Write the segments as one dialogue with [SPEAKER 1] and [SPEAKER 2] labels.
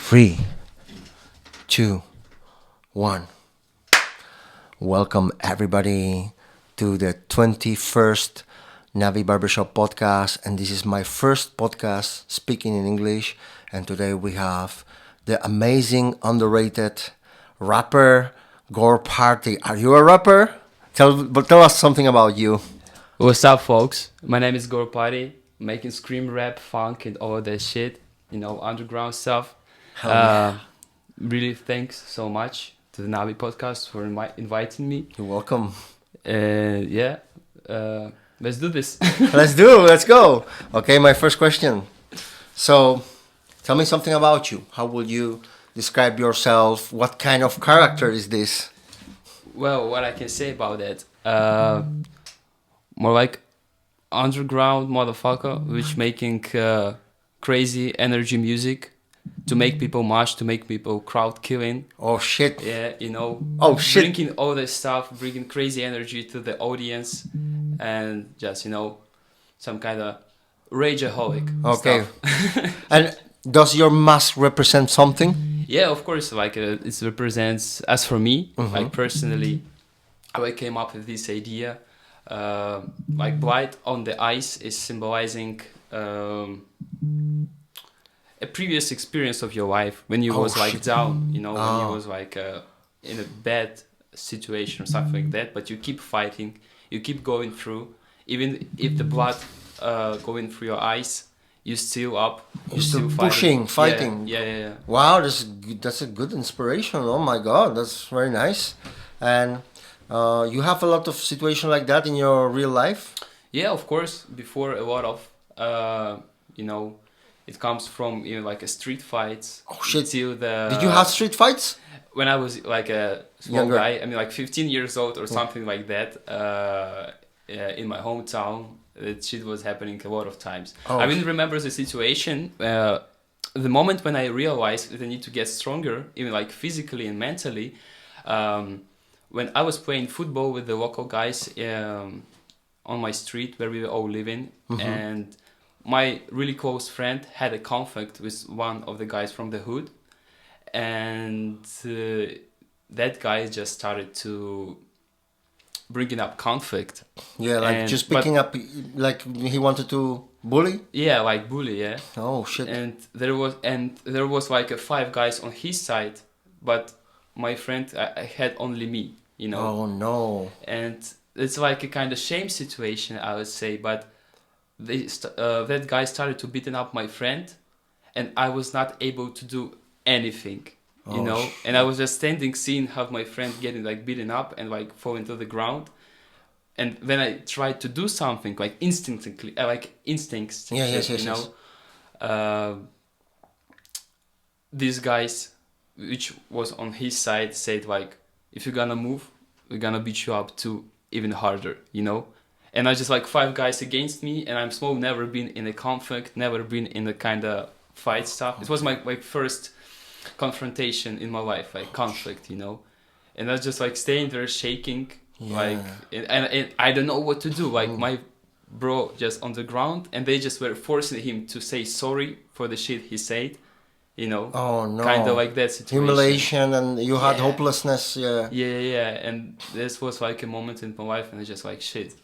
[SPEAKER 1] Three, two, one. Welcome everybody to the 21st Navi Barbershop podcast, and this is my first podcast speaking in English. And today we have the amazing, underrated rapper Gxreparty. Are you a rapper? Tell us something about you.
[SPEAKER 2] What's up, folks? My name is Gxreparty, making scream rap, funk, and all that shit, underground stuff.
[SPEAKER 1] Hell yeah.
[SPEAKER 2] Really thanks so much to the Navi podcast for inviting me.
[SPEAKER 1] You're welcome.
[SPEAKER 2] Let's do this.
[SPEAKER 1] Let's go. Okay, my first question. So, tell me something about you. How would you describe yourself? What kind of character is this?
[SPEAKER 2] Well, what I can say about that, more like underground motherfucker, which making crazy energy music to make people mosh, to make people crowd killing.
[SPEAKER 1] Oh shit.
[SPEAKER 2] Yeah,
[SPEAKER 1] Oh shit.
[SPEAKER 2] Bringing all this stuff, bringing crazy energy to the audience, and just some kind of rageaholic.
[SPEAKER 1] Okay.
[SPEAKER 2] Stuff.
[SPEAKER 1] And does your mask represent something?
[SPEAKER 2] Yeah, of course. Like it represents. As for me, like personally, how I came up with this idea. Like blood on the ice is symbolizing a previous experience of your life when you was like down, when you was like in a bad situation or something like that. But you keep fighting, you keep going through, even if the blood going through your eyes, you still up,
[SPEAKER 1] You're still pushing, fighting.
[SPEAKER 2] Yeah.
[SPEAKER 1] Wow, that's a good inspiration. Oh my god, that's very nice. And you have a lot of situation like that in your real life?
[SPEAKER 2] Yeah, of course. Before a lot of, it comes from like a street fights.
[SPEAKER 1] Oh shit!
[SPEAKER 2] Till
[SPEAKER 1] Did you have street fights?
[SPEAKER 2] When I was like a small
[SPEAKER 1] Younger.
[SPEAKER 2] guy, I mean like 15 years old or something like that, in my hometown, that shit was happening a lot of times.
[SPEAKER 1] Oh.
[SPEAKER 2] I even remember the situation, the moment when I realized that I need to get stronger, even like physically and mentally, when I was playing football with the local guys on my street where we were all living, and my really close friend had a conflict with one of the guys from the hood, and that guy just started to bringing up conflict.
[SPEAKER 1] Yeah, like just picking up, like he wanted to bully?
[SPEAKER 2] Yeah, like bully, yeah.
[SPEAKER 1] Oh shit.
[SPEAKER 2] And there was like a 5 guys on his side, but my friend I had only me,
[SPEAKER 1] Oh no.
[SPEAKER 2] And it's like a kind of shame situation, I would say, but that guy started to beaten up my friend, and I was not able to do anything, and I was just standing seeing how my friend getting like beaten up and like falling to the ground. And when I tried to do something like instincts,
[SPEAKER 1] Yes.
[SPEAKER 2] These guys, which was on his side, said like, if you're gonna move, we're gonna beat you up too, even harder, And I just like 5 guys against me, and I'm small, never been in a conflict, never been in a kind of fight stuff. It was my first confrontation in my life, like conflict, And I was just like staying there shaking, and I don't know what to do. Like my bro just on the ground, and they just were forcing him to say sorry for the shit he said,
[SPEAKER 1] Oh no.
[SPEAKER 2] Kind of like that situation.
[SPEAKER 1] Humiliation, and you had hopelessness, yeah.
[SPEAKER 2] Yeah. And this was like a moment in my life, and I just like shit.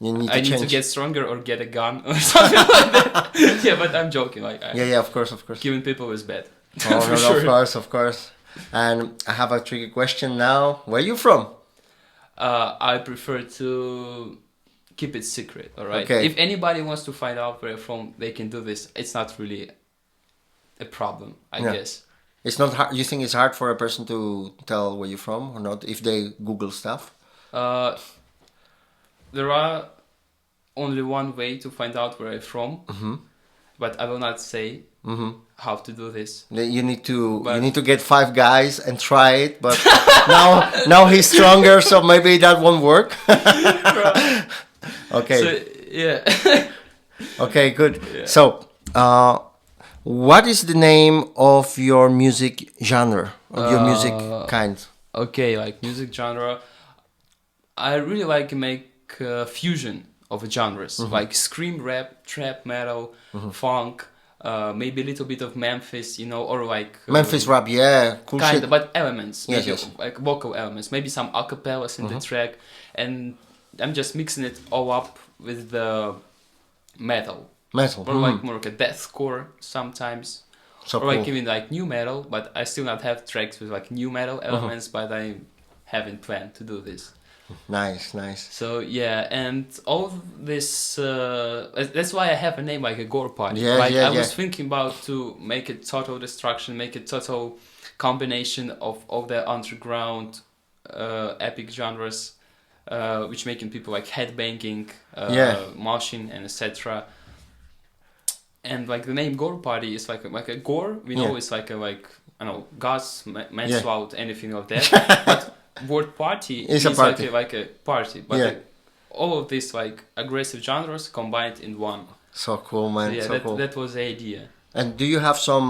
[SPEAKER 1] You need to
[SPEAKER 2] I need
[SPEAKER 1] change.
[SPEAKER 2] to get stronger or get a gun or something like that. Yeah, but I'm joking. Like,
[SPEAKER 1] Of course.
[SPEAKER 2] killing people is bad.
[SPEAKER 1] Oh,
[SPEAKER 2] For
[SPEAKER 1] no,
[SPEAKER 2] sure.
[SPEAKER 1] of course. And I have a tricky question now. Where are you from?
[SPEAKER 2] I prefer to keep it secret. All right.
[SPEAKER 1] Okay.
[SPEAKER 2] If anybody wants to find out where I'm from, they can do this. It's not really a problem, I guess.
[SPEAKER 1] It's not hard. You think it's hard for a person to tell where you're from or not if they Google stuff?
[SPEAKER 2] There are only one way to find out where I'm from, but I will not say how to do this.
[SPEAKER 1] You need to get 5 guys and try it, but now he's stronger, so maybe that won't work. Okay.
[SPEAKER 2] So, yeah.
[SPEAKER 1] Okay, good.
[SPEAKER 2] Yeah.
[SPEAKER 1] So, what is the name of your music genre, of your music kind?
[SPEAKER 2] Okay, like music genre, I really like to make fusion of genres, like scream rap, trap metal, funk, maybe a little bit of Memphis, you know, or like
[SPEAKER 1] Memphis rap, yeah, cool
[SPEAKER 2] kind
[SPEAKER 1] shit.
[SPEAKER 2] of, but elements,
[SPEAKER 1] Yes,
[SPEAKER 2] maybe
[SPEAKER 1] yes.
[SPEAKER 2] like vocal elements, maybe some acapellas in the track, and I'm just mixing it all up with the metal,
[SPEAKER 1] Metal.
[SPEAKER 2] or like more like a deathcore sometimes,
[SPEAKER 1] So
[SPEAKER 2] or
[SPEAKER 1] cool.
[SPEAKER 2] like even like new metal. But I still not have tracks with like new metal elements, but I haven't planned to do this.
[SPEAKER 1] Nice, nice.
[SPEAKER 2] So yeah, and all this that's why I have a name like a gore party.
[SPEAKER 1] Yeah,
[SPEAKER 2] like
[SPEAKER 1] yeah,
[SPEAKER 2] I was
[SPEAKER 1] yeah.
[SPEAKER 2] thinking about to make it total destruction, make it total combination of all the underground epic genres, which making people like headbanging,
[SPEAKER 1] Yeah.
[SPEAKER 2] moshing, and etc. And like the name gore party is like a gore. We know
[SPEAKER 1] Yeah.
[SPEAKER 2] it's like a like I don't know gas, manslaughter, anything of that. But word party
[SPEAKER 1] It's a
[SPEAKER 2] is
[SPEAKER 1] party.
[SPEAKER 2] like a party, but
[SPEAKER 1] Yeah.
[SPEAKER 2] like, all of these like aggressive genres combined in one.
[SPEAKER 1] So cool, man.
[SPEAKER 2] So yeah,
[SPEAKER 1] so cool.
[SPEAKER 2] that was the idea.
[SPEAKER 1] And do you have some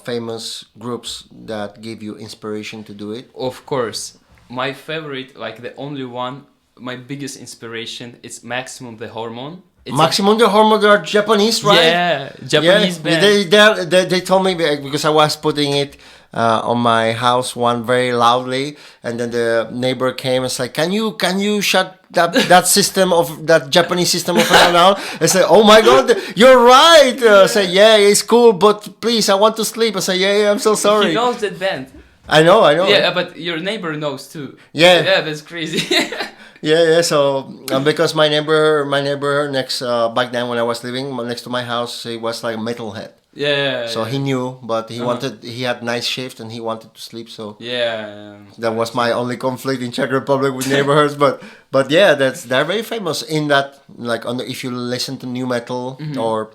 [SPEAKER 1] famous groups that give you inspiration to do it?
[SPEAKER 2] Of course, my favorite, like the only one, my biggest inspiration is Maximum the Hormone. It's
[SPEAKER 1] Maximum the Hormone, they are Japanese, right?
[SPEAKER 2] Yeah, Japanese band.
[SPEAKER 1] They told me because I was putting it on my house one very loudly, and then the neighbor came and said, "Can you shut that system of that Japanese system of alarm down?" I said, "Oh my God, you're right." I said, "Yeah, it's cool, but please, I want to sleep." I said, "Yeah, I'm so sorry."
[SPEAKER 2] He knows that band.
[SPEAKER 1] I know.
[SPEAKER 2] Yeah, but your neighbor knows too.
[SPEAKER 1] Yeah.
[SPEAKER 2] Yeah, that's crazy.
[SPEAKER 1] Yeah. So because my neighbor next back then when I was living next to my house, he was like a metalhead.
[SPEAKER 2] Yeah.
[SPEAKER 1] So he knew, but he had nice shift and he wanted to sleep. So
[SPEAKER 2] Yeah.
[SPEAKER 1] that was my only conflict in Czech Republic with neighborhoods. But yeah, they're very famous in that. Like if you listen to new metal or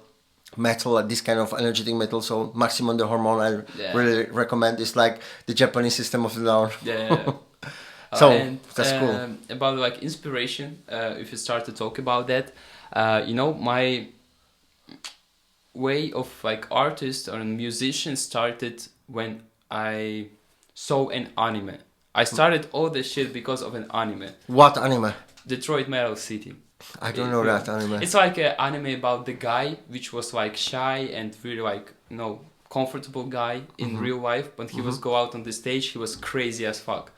[SPEAKER 1] metal, this kind of energetic metal. So Maximum the Hormone, I really recommend. It's like the Japanese System of a Down.
[SPEAKER 2] Yeah.
[SPEAKER 1] So
[SPEAKER 2] and,
[SPEAKER 1] that's cool.
[SPEAKER 2] About like inspiration, if you start to talk about that, you know, my way of like artist or musician started when I saw an anime. I started all this shit because of an anime.
[SPEAKER 1] What anime?
[SPEAKER 2] Detroit Metal City.
[SPEAKER 1] I don't know that anime.
[SPEAKER 2] It's like an anime about the guy which was like shy and really like, you know, comfortable guy in real life. But he was go out on the stage, he was crazy as fuck.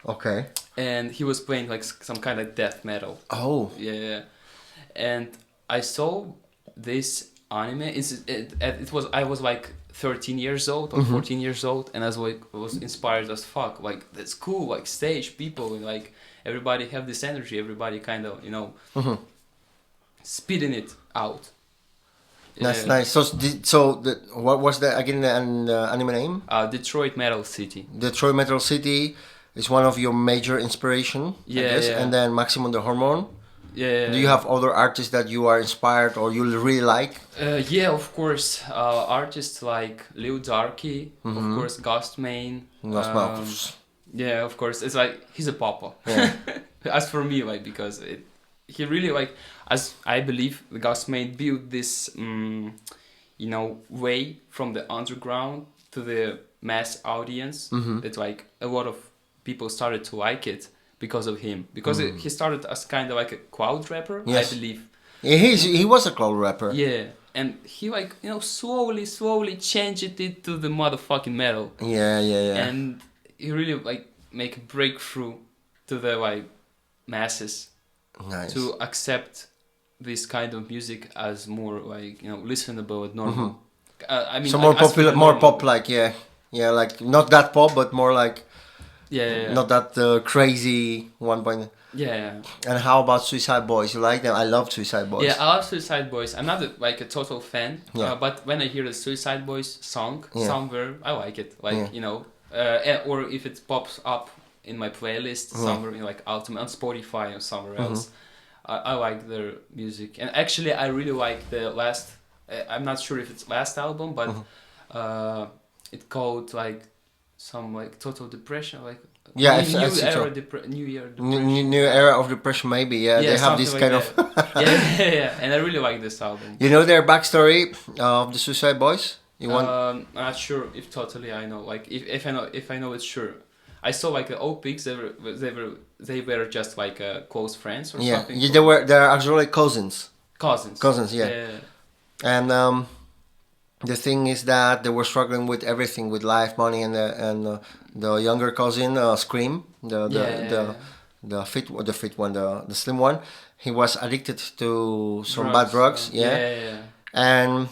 [SPEAKER 1] Okay.
[SPEAKER 2] And he was playing like some kind of death metal.
[SPEAKER 1] Oh.
[SPEAKER 2] Yeah. And I saw this anime. I was like 13 years old or 14 years old, and I was inspired as fuck. Like, that's cool. Like, stage people, and like everybody have this energy. Everybody kind of, you know, spitting it out.
[SPEAKER 1] That's nice. So what was the again the anime name?
[SPEAKER 2] Detroit Metal City.
[SPEAKER 1] Detroit Metal City is one of your major inspiration, I guess.
[SPEAKER 2] Yeah.
[SPEAKER 1] And then Maximum the Hormone.
[SPEAKER 2] Yeah.
[SPEAKER 1] Do you have other artists that you are inspired or you really like?
[SPEAKER 2] Yeah, of course. Artists like Lil Darky, of course, Ghostmane. Yeah, of course. It's like he's a papa.
[SPEAKER 1] Yeah.
[SPEAKER 2] As for me, like, because he really like, as I believe, the Ghostmane built this, you know, way from the underground to the mass audience. That like a lot of people started to like it because of him, because he started as kind of like a cloud rapper.
[SPEAKER 1] Yes.
[SPEAKER 2] I believe.
[SPEAKER 1] Yeah, he was a cloud rapper.
[SPEAKER 2] Yeah, and he like, you know, slowly changed it to the motherfucking metal.
[SPEAKER 1] Yeah.
[SPEAKER 2] And he really like make a breakthrough to the like masses.
[SPEAKER 1] Nice.
[SPEAKER 2] To accept this kind of music as more like, you know, listenable and normal. I mean,
[SPEAKER 1] so
[SPEAKER 2] like,
[SPEAKER 1] more
[SPEAKER 2] as for
[SPEAKER 1] popular,
[SPEAKER 2] the
[SPEAKER 1] more
[SPEAKER 2] normal-
[SPEAKER 1] pop, like like not that pop, but more like
[SPEAKER 2] Yeah.
[SPEAKER 1] not that crazy 1 point.
[SPEAKER 2] Yeah.
[SPEAKER 1] And how about Suicide Boys? You like them? I love Suicide Boys.
[SPEAKER 2] Yeah, I love Suicide Boys. I'm not like a total fan,
[SPEAKER 1] Yeah.
[SPEAKER 2] but when I hear the Suicide Boys song
[SPEAKER 1] Yeah.
[SPEAKER 2] somewhere, I like it. Like,
[SPEAKER 1] Yeah.
[SPEAKER 2] you know, or if it pops up in my playlist somewhere in like Ultimate on Spotify or somewhere else, I like their music. And actually, I really like the last. I'm not sure if it's last album, but it called like some like Total Depression, like.
[SPEAKER 1] Yeah,
[SPEAKER 2] new
[SPEAKER 1] I see
[SPEAKER 2] era,
[SPEAKER 1] so.
[SPEAKER 2] New Year depression.
[SPEAKER 1] New era of depression, maybe. Yeah, they have this
[SPEAKER 2] something
[SPEAKER 1] kind
[SPEAKER 2] like
[SPEAKER 1] of.
[SPEAKER 2] that. yeah, and I really like this album.
[SPEAKER 1] You know their backstory of the Suicide Boys? You want?
[SPEAKER 2] I'm not sure if totally I know. Like if I know it's sure. I saw like the old pics. They were just like close friends or something.
[SPEAKER 1] They're actually cousins.
[SPEAKER 2] Cousins.
[SPEAKER 1] Cousins, yeah. And the thing is that they were struggling with everything, with life, money, and the younger cousin, Scream,
[SPEAKER 2] Yeah.
[SPEAKER 1] the fit one, the slim one. He was addicted to some bad
[SPEAKER 2] Drugs.
[SPEAKER 1] drugs,
[SPEAKER 2] Yeah,
[SPEAKER 1] yeah,
[SPEAKER 2] yeah.
[SPEAKER 1] and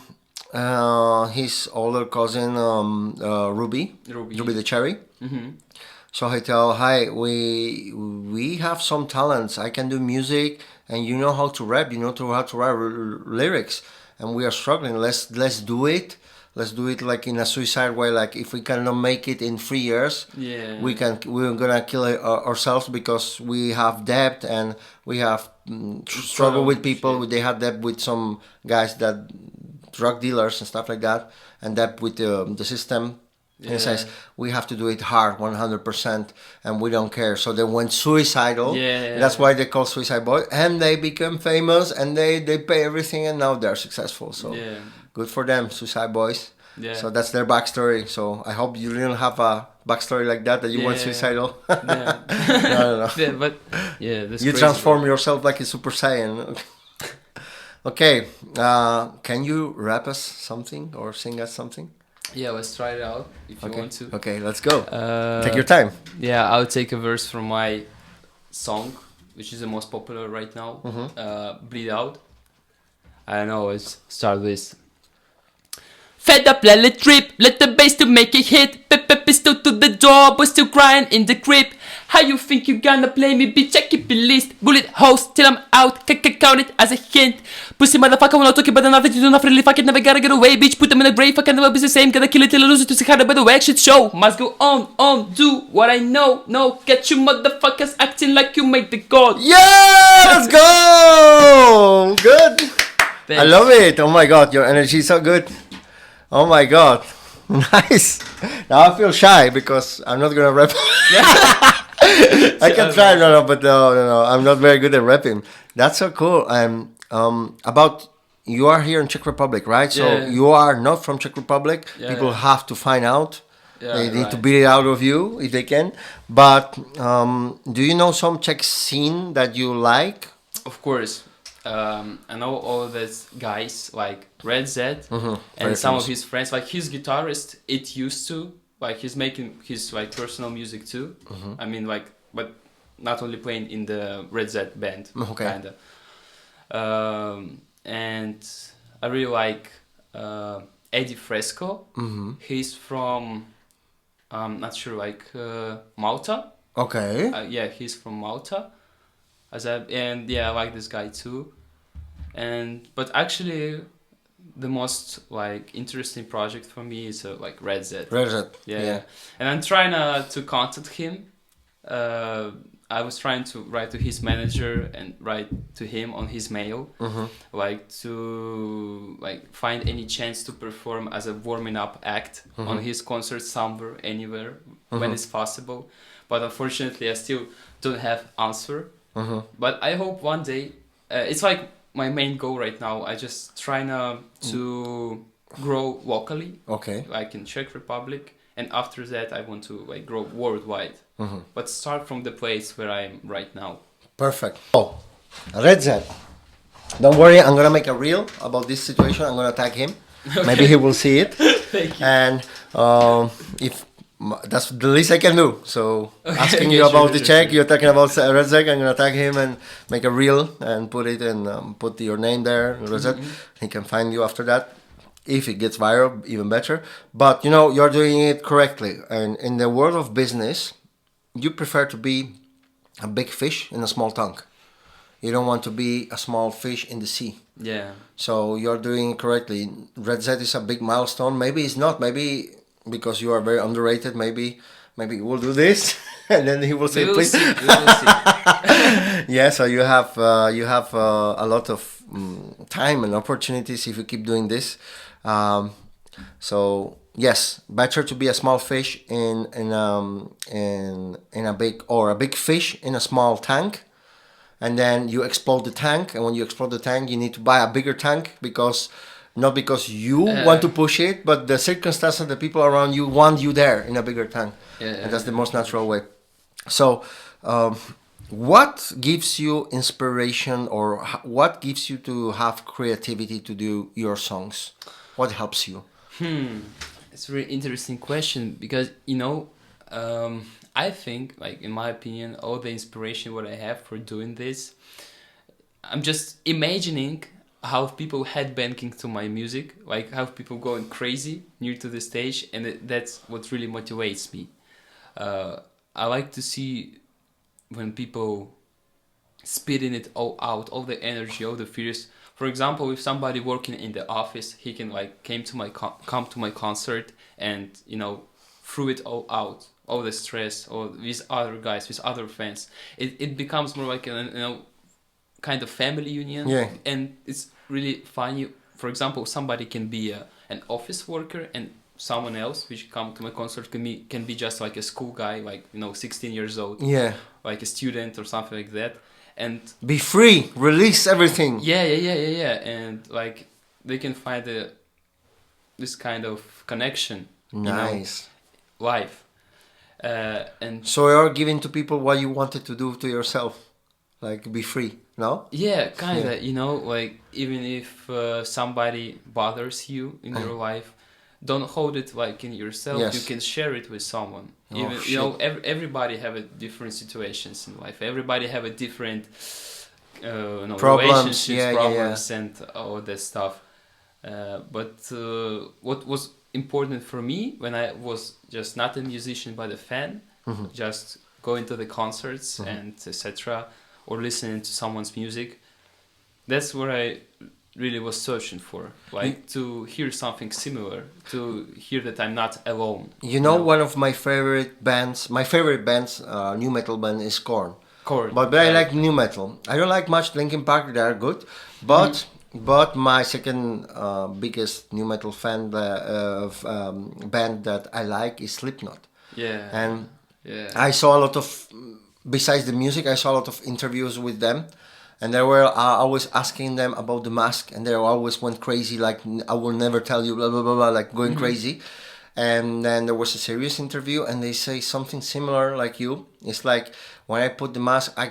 [SPEAKER 1] his older cousin, Ruby,
[SPEAKER 2] Ruby.
[SPEAKER 1] Ruby the cherry.
[SPEAKER 2] Mm-hmm.
[SPEAKER 1] So I tell, hi, we have some talents. I can do music, and you know how to rap. You know how to write lyrics, and we are struggling. Let's do it. Let's do it like in a suicide way. Like if we cannot make it in 3 years,
[SPEAKER 2] Yeah.
[SPEAKER 1] we're gonna kill ourselves because we have debt and we have struggle with people.
[SPEAKER 2] Shit.
[SPEAKER 1] They had debt with some guys that drug dealers and stuff like that, and debt with the system. And it says
[SPEAKER 2] Yeah.
[SPEAKER 1] we have to do it hard, 100%, and we don't care. So they went suicidal.
[SPEAKER 2] Yeah.
[SPEAKER 1] That's why they call Suicide Boy, and they become famous, and they pay everything, and now they're successful. So
[SPEAKER 2] Yeah.
[SPEAKER 1] good for them, Suicide Boys.
[SPEAKER 2] Yeah.
[SPEAKER 1] So that's their backstory. So I hope you didn't have a backstory like that you went
[SPEAKER 2] Yeah.
[SPEAKER 1] suicidal.
[SPEAKER 2] Yeah.
[SPEAKER 1] No.
[SPEAKER 2] Yeah, but yeah, that's
[SPEAKER 1] You
[SPEAKER 2] crazy,
[SPEAKER 1] transform
[SPEAKER 2] bro.
[SPEAKER 1] yourself like a Super Saiyan. Okay, can you rap us something or sing us something?
[SPEAKER 2] Yeah, let's try it out if you
[SPEAKER 1] Okay.
[SPEAKER 2] want to.
[SPEAKER 1] Okay, let's go.
[SPEAKER 2] Uh,
[SPEAKER 1] Take your time.
[SPEAKER 2] Yeah, I'll take a verse from my song, which is the most popular right now. Bleed Out. I don't know, let's start with. Fed up, let it drip, let the bass to make it hit. Pistol to the door, but still crying in the crib. How you think you gonna play me, bitch? I keep it list. Bullet holes till I'm out, count it as a hint. Pussy motherfucker, when I talk about nothing, you do not really fuck it, never gotta get away, bitch. Put them in the grave, I can never be the same. Gotta kill it till I lose it to see how the better way. Shit show must go on, do what I know. No, get you motherfuckers acting like you made the god.
[SPEAKER 1] Yeah, let's go. Good. I
[SPEAKER 2] Thanks.
[SPEAKER 1] love it. Oh my god, your energy is so good. Oh my god. Nice. Now I feel shy because I'm not gonna rap. I can try, but no. I'm not very good at rapping. That's so cool. About you are here in Czech Republic, right? So
[SPEAKER 2] Yeah.
[SPEAKER 1] you are not from Czech Republic.
[SPEAKER 2] Yeah,
[SPEAKER 1] People
[SPEAKER 2] yeah.
[SPEAKER 1] have to find out.
[SPEAKER 2] Yeah,
[SPEAKER 1] They need to
[SPEAKER 2] right.
[SPEAKER 1] beat it out of you if they can. But do you know some Czech scene that you like?
[SPEAKER 2] Of course. I know all these guys like Red Z
[SPEAKER 1] Very
[SPEAKER 2] and some
[SPEAKER 1] famous.
[SPEAKER 2] of his friends. Like his guitarist, it used to like he's making his like personal music too. I mean like, but not only playing in the Red Z band,
[SPEAKER 1] Okay.
[SPEAKER 2] kinda. And I really like Eddie Fresco. He's from not sure like Malta.
[SPEAKER 1] Okay.
[SPEAKER 2] Yeah, he's from Malta. And yeah, I like this guy too. But actually, the most like interesting project for me is like Red Z.
[SPEAKER 1] Reset.
[SPEAKER 2] Yeah. And I'm trying to contact him. I was trying to write to his manager and write to him on his mail, like to like find any chance to perform as a warming up act on his concert somewhere, anywhere, when it's possible. But unfortunately, I still don't have answer. But I hope one day. It's like my main goal right now. I just trying to grow locally,
[SPEAKER 1] Okay.
[SPEAKER 2] like in Czech Republic, and after that I want to like grow worldwide. But start from the place where I am right now.
[SPEAKER 1] Perfect. Oh, Red Z. Don't worry, I'm gonna make a reel about this situation. I'm gonna tag him. Maybe he will see it.
[SPEAKER 2] Thank you.
[SPEAKER 1] And if that's the least I can do. So asking
[SPEAKER 2] Okay,
[SPEAKER 1] you about
[SPEAKER 2] sure,
[SPEAKER 1] the
[SPEAKER 2] sure,
[SPEAKER 1] check,
[SPEAKER 2] sure.
[SPEAKER 1] you're talking about Red Z. I'm gonna tag him and make a reel and put it and put your name there. Red Z. He can find you after that. If it gets viral, even better. But you know, you're doing it correctly. And in the world of business, you prefer to be a big fish in a small tank. You don't want to be a small fish in the sea.
[SPEAKER 2] Yeah.
[SPEAKER 1] So you're doing it correctly. Red Z is a big milestone. Maybe it's not. Maybe because you are very underrated. Maybe we'll do this, and then he will say,
[SPEAKER 2] We will
[SPEAKER 1] "Please."
[SPEAKER 2] see. We will see.
[SPEAKER 1] Yeah. So you have a lot of time and opportunities if you keep doing this. So yes, better to be a small fish in a big or a big fish in a small tank, and then you explode the tank. And when you explode the tank, you need to buy a bigger tank not because you want to push it, but the circumstances, the people around you want you there in a bigger tank, and that's the most natural way. So. What gives you inspiration, or what gives you to have creativity to do your songs? What helps you?
[SPEAKER 2] It's a really interesting question because I think, like, in my opinion, all the inspiration what I have for doing this, I'm just imagining how people headbanging to my music, like how people going crazy near to the stage, and that's what really motivates me. I like to see when people spitting it all out, all the energy, all the fears. For example, if somebody working in the office, he can like come to my concert and threw it all out, all the stress, or with other guys, with other fans. It becomes more like a kind of family union.
[SPEAKER 1] Yeah.
[SPEAKER 2] And it's really funny. For example, somebody can be an office worker, and someone else which come to my concert can be just like a school guy, like 16 years old,
[SPEAKER 1] Yeah.
[SPEAKER 2] like a student or something like that. And
[SPEAKER 1] Be free, release everything.
[SPEAKER 2] yeah, and like they can find this kind of connection,
[SPEAKER 1] Nice.
[SPEAKER 2] live. And
[SPEAKER 1] So you're giving to people what you wanted to do to yourself, like be free. No?
[SPEAKER 2] yeah, kind of, like even if somebody bothers you in your life, don't hold it like in yourself.
[SPEAKER 1] Yes.
[SPEAKER 2] You can share it with someone.
[SPEAKER 1] Oh,
[SPEAKER 2] Even
[SPEAKER 1] shit.
[SPEAKER 2] everybody have a different situations in life. Everybody have a different
[SPEAKER 1] Problems,
[SPEAKER 2] relationships,
[SPEAKER 1] yeah.
[SPEAKER 2] problems, and all that stuff. But what was important for me when I was just not a musician but a fan, just going to the concerts and etc., or listening to someone's music, that's what I really was searching for, like to hear something similar, to hear that I'm not alone.
[SPEAKER 1] One of my favorite bands, new metal band is Korn.
[SPEAKER 2] Chord,
[SPEAKER 1] But I like new metal. I don't like much Linkin Park, they are good. But my second biggest new metal band that I like is Slipknot.
[SPEAKER 2] yeah,
[SPEAKER 1] And
[SPEAKER 2] yeah,
[SPEAKER 1] I saw a lot of, besides the music, I saw a lot of interviews with them. And they were always asking them about the mask, and they always went crazy, like, I will never tell you, blah, blah, blah, blah, like going crazy. And then there was a serious interview, and they say something similar like you. It's like, when I put the mask, I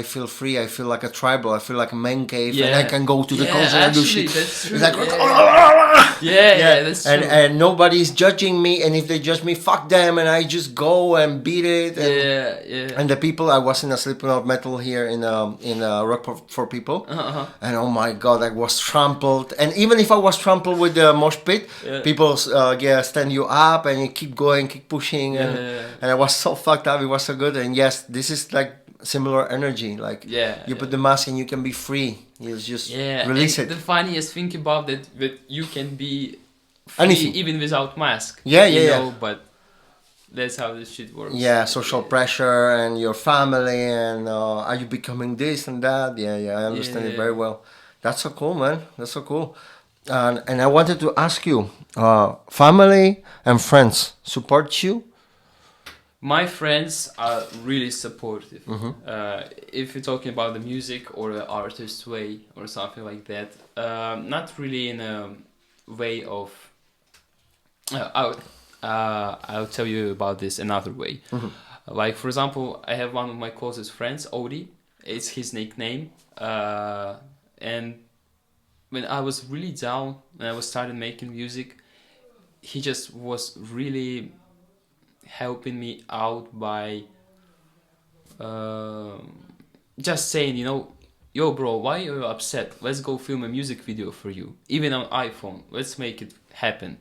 [SPEAKER 1] feel free, I feel like a tribal, I feel like a man cave, and I can go to the concert and do shit.
[SPEAKER 2] That's true.
[SPEAKER 1] It's like,
[SPEAKER 2] That's true.
[SPEAKER 1] and nobody's judging me, and if they judge me, fuck them, and I just go and beat it. And, and the people, I was in a Slipknot metal here in Rock for People, and oh my god, I was trampled. And even if I was trampled with the mosh pit, people stand you up, and you keep going, keep pushing, and I was so fucked up. It was so good. And yes, this is like similar energy. Like you put the mask and you can be free. You just release it.
[SPEAKER 2] The funniest thing about that you can be free
[SPEAKER 1] Anything.
[SPEAKER 2] even without mask. But that's how this shit works.
[SPEAKER 1] Yeah, social pressure and your family and are you becoming this and that? I understand it very well. That's so cool, man. That's so cool. And I wanted to ask you, family and friends support you?
[SPEAKER 2] My friends are really supportive. If you're talking about the music or the artist way or something like that, not really in a way of. I'll tell you about this another way. Like, for example, I have one of my closest friends, Odie. It's his nickname. And when I was really down, when I was starting making music, he just was really helping me out by just saying, yo bro, why are you upset? Let's go film a music video for you, even on iPhone. Let's make it happen.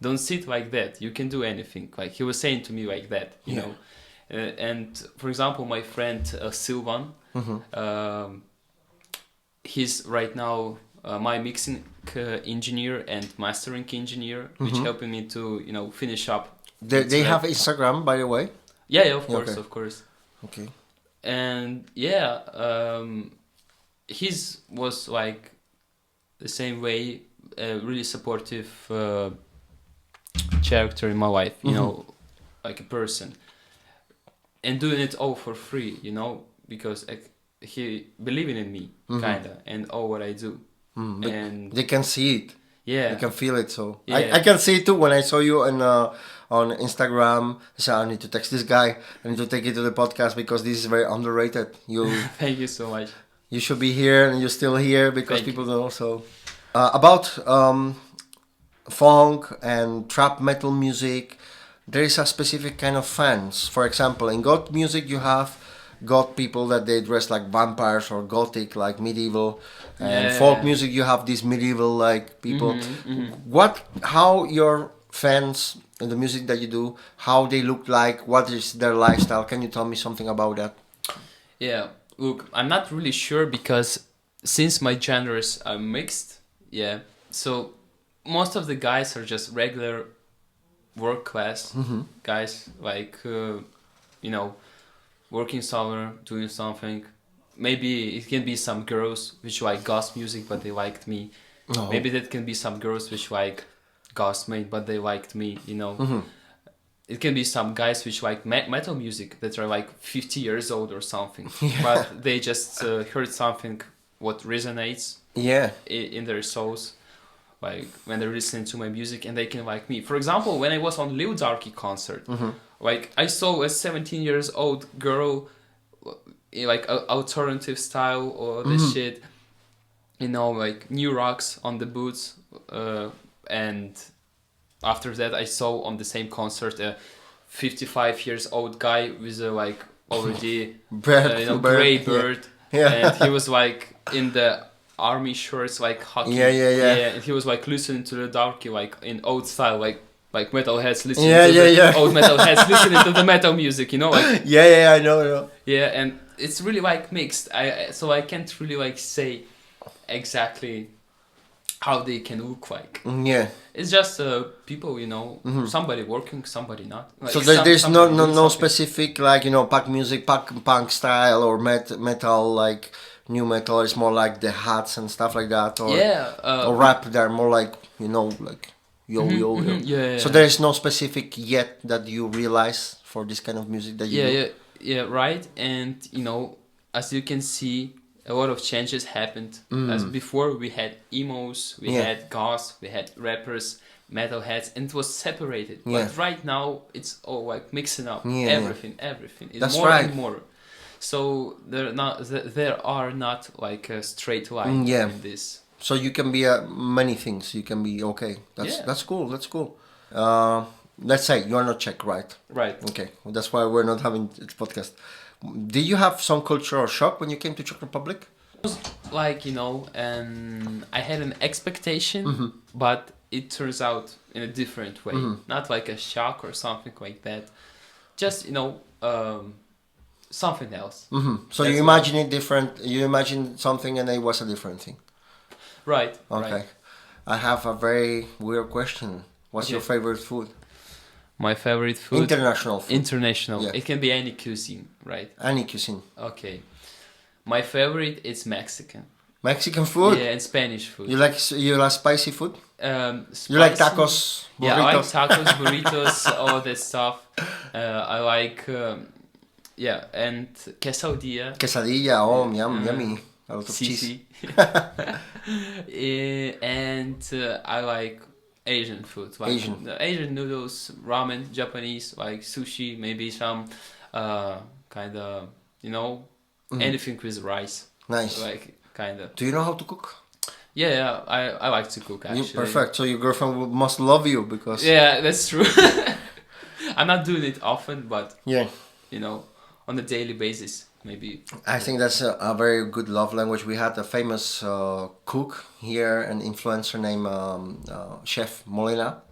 [SPEAKER 2] Don't sit like that, you can do anything. Like, he was saying to me like that, you know. And for example, my friend Silvan, he's right now my mixing engineer and mastering engineer, which helping me to finish up.
[SPEAKER 1] They have Instagram, by the way?
[SPEAKER 2] Of course.
[SPEAKER 1] Okay.
[SPEAKER 2] And his was like the same way, a really supportive character in my life, like a person. And doing it all for free, because he believing in me, kinda, and all what I do. And
[SPEAKER 1] they can see it.
[SPEAKER 2] Yeah.
[SPEAKER 1] You can feel it. So I can see it too. When I saw you on Instagram, I said, I need to text this guy. I need to take it to the podcast because this is very underrated. You
[SPEAKER 2] Thank you so much.
[SPEAKER 1] You should be here, and you're still here because
[SPEAKER 2] Thank
[SPEAKER 1] people don't know. So about funk and trap metal music, there is a specific kind of fans. For example, in goth music, you have goth people that they dress like vampires or gothic, like medieval. And folk
[SPEAKER 2] Yeah.
[SPEAKER 1] music, you have these medieval like people.
[SPEAKER 2] Hmm.
[SPEAKER 1] How your fans and the music that you do, how they look like, what is their lifestyle? Can you tell me something about that?
[SPEAKER 2] Yeah, look, I'm not really sure because since my genres are mixed, yeah, so most of the guys are just regular work class guys, like, you know, working somewhere, doing something. Maybe it can be some girls which like goth music, but they liked me.
[SPEAKER 1] No.
[SPEAKER 2] Maybe that can be some girls which like goth made, but they liked me, you know. It can be some guys which like metal music that are like 50 years old or something, but they just heard something what resonates
[SPEAKER 1] Yeah.
[SPEAKER 2] in their souls, like when they're listening to my music, and they can like me. For example, when I was on Lil Darky concert, like I saw a 17 years old girl, like alternative style or this shit, you know, like new rocks on the boots, and after that I saw on the same concert a 55 years old guy with a like already gray beard,
[SPEAKER 1] Yeah.
[SPEAKER 2] and he was like in the army shorts, like hockey,
[SPEAKER 1] Yeah.
[SPEAKER 2] and he was like listening to the darky like in old style, like metalheads listening old metalheads listening to the metal music, you know, like
[SPEAKER 1] Yeah, I know.
[SPEAKER 2] yeah, and it's really like mixed. So I can't really like say exactly how they can look like.
[SPEAKER 1] Yeah.
[SPEAKER 2] It's just people, you know, somebody working, somebody not. Like
[SPEAKER 1] So there's
[SPEAKER 2] somebody
[SPEAKER 1] no
[SPEAKER 2] doing something.
[SPEAKER 1] specific like punk music, punk style or metal like new metal. It's more like the hats and stuff like that, or
[SPEAKER 2] Yeah.
[SPEAKER 1] rap. They're more like like yo.
[SPEAKER 2] Yeah.
[SPEAKER 1] So there is no specific yet that you realize for this kind of music that you do.
[SPEAKER 2] Yeah, right. And you know, as you can see, a lot of changes happened. As before, we had emos, we had goths, we had rappers, metalheads, and it was separated.
[SPEAKER 1] Yeah.
[SPEAKER 2] But right now, it's all like mixing up everything. It's
[SPEAKER 1] That's
[SPEAKER 2] more
[SPEAKER 1] right.
[SPEAKER 2] and more. So there are not like a straight line
[SPEAKER 1] Yeah.
[SPEAKER 2] in this.
[SPEAKER 1] So you can be many things. You can be okay. That's cool. That's cool. Let's say you're not Czech, right?
[SPEAKER 2] Right.
[SPEAKER 1] Okay, well, that's why we're not having this podcast. Did you have some cultural shock when you came to Czech Republic?
[SPEAKER 2] Like, you know, and I had an expectation, but it turns out in a different way. Not like a shock or something like that. Just, you know, something else.
[SPEAKER 1] So
[SPEAKER 2] That's
[SPEAKER 1] you imagine it different. You imagine something and it was a different thing.
[SPEAKER 2] Right.
[SPEAKER 1] Okay.
[SPEAKER 2] Right.
[SPEAKER 1] I have a very weird question. What's your
[SPEAKER 2] Okay.
[SPEAKER 1] favorite food?
[SPEAKER 2] My favorite food.
[SPEAKER 1] International food.
[SPEAKER 2] International.
[SPEAKER 1] Yeah.
[SPEAKER 2] It can be any cuisine, right?
[SPEAKER 1] Any cuisine.
[SPEAKER 2] Okay. My favorite is Mexican.
[SPEAKER 1] Mexican food?
[SPEAKER 2] Yeah, and Spanish food.
[SPEAKER 1] You like spicy food? You like
[SPEAKER 2] Spicy-
[SPEAKER 1] tacos? Burritos?
[SPEAKER 2] Yeah, I like tacos, burritos, all that stuff. I like, and quesadilla.
[SPEAKER 1] Quesadilla, yummy. A lot of cheese.
[SPEAKER 2] Sisi. And I like Asian food, like
[SPEAKER 1] Asian.
[SPEAKER 2] the Asian noodles, ramen, Japanese, like sushi, maybe some kind of, you know, anything with rice.
[SPEAKER 1] Nice.
[SPEAKER 2] Like kind of.
[SPEAKER 1] Do you know how to cook?
[SPEAKER 2] Yeah, I like to cook actually.
[SPEAKER 1] Perfect. So your girlfriend must love you because...
[SPEAKER 2] Yeah, that's true. I'm not doing it often, but
[SPEAKER 1] Yeah.
[SPEAKER 2] you know, on a daily basis, maybe.
[SPEAKER 1] I think that's a very good love language. We had a famous cook here, an influencer named Chef Molina.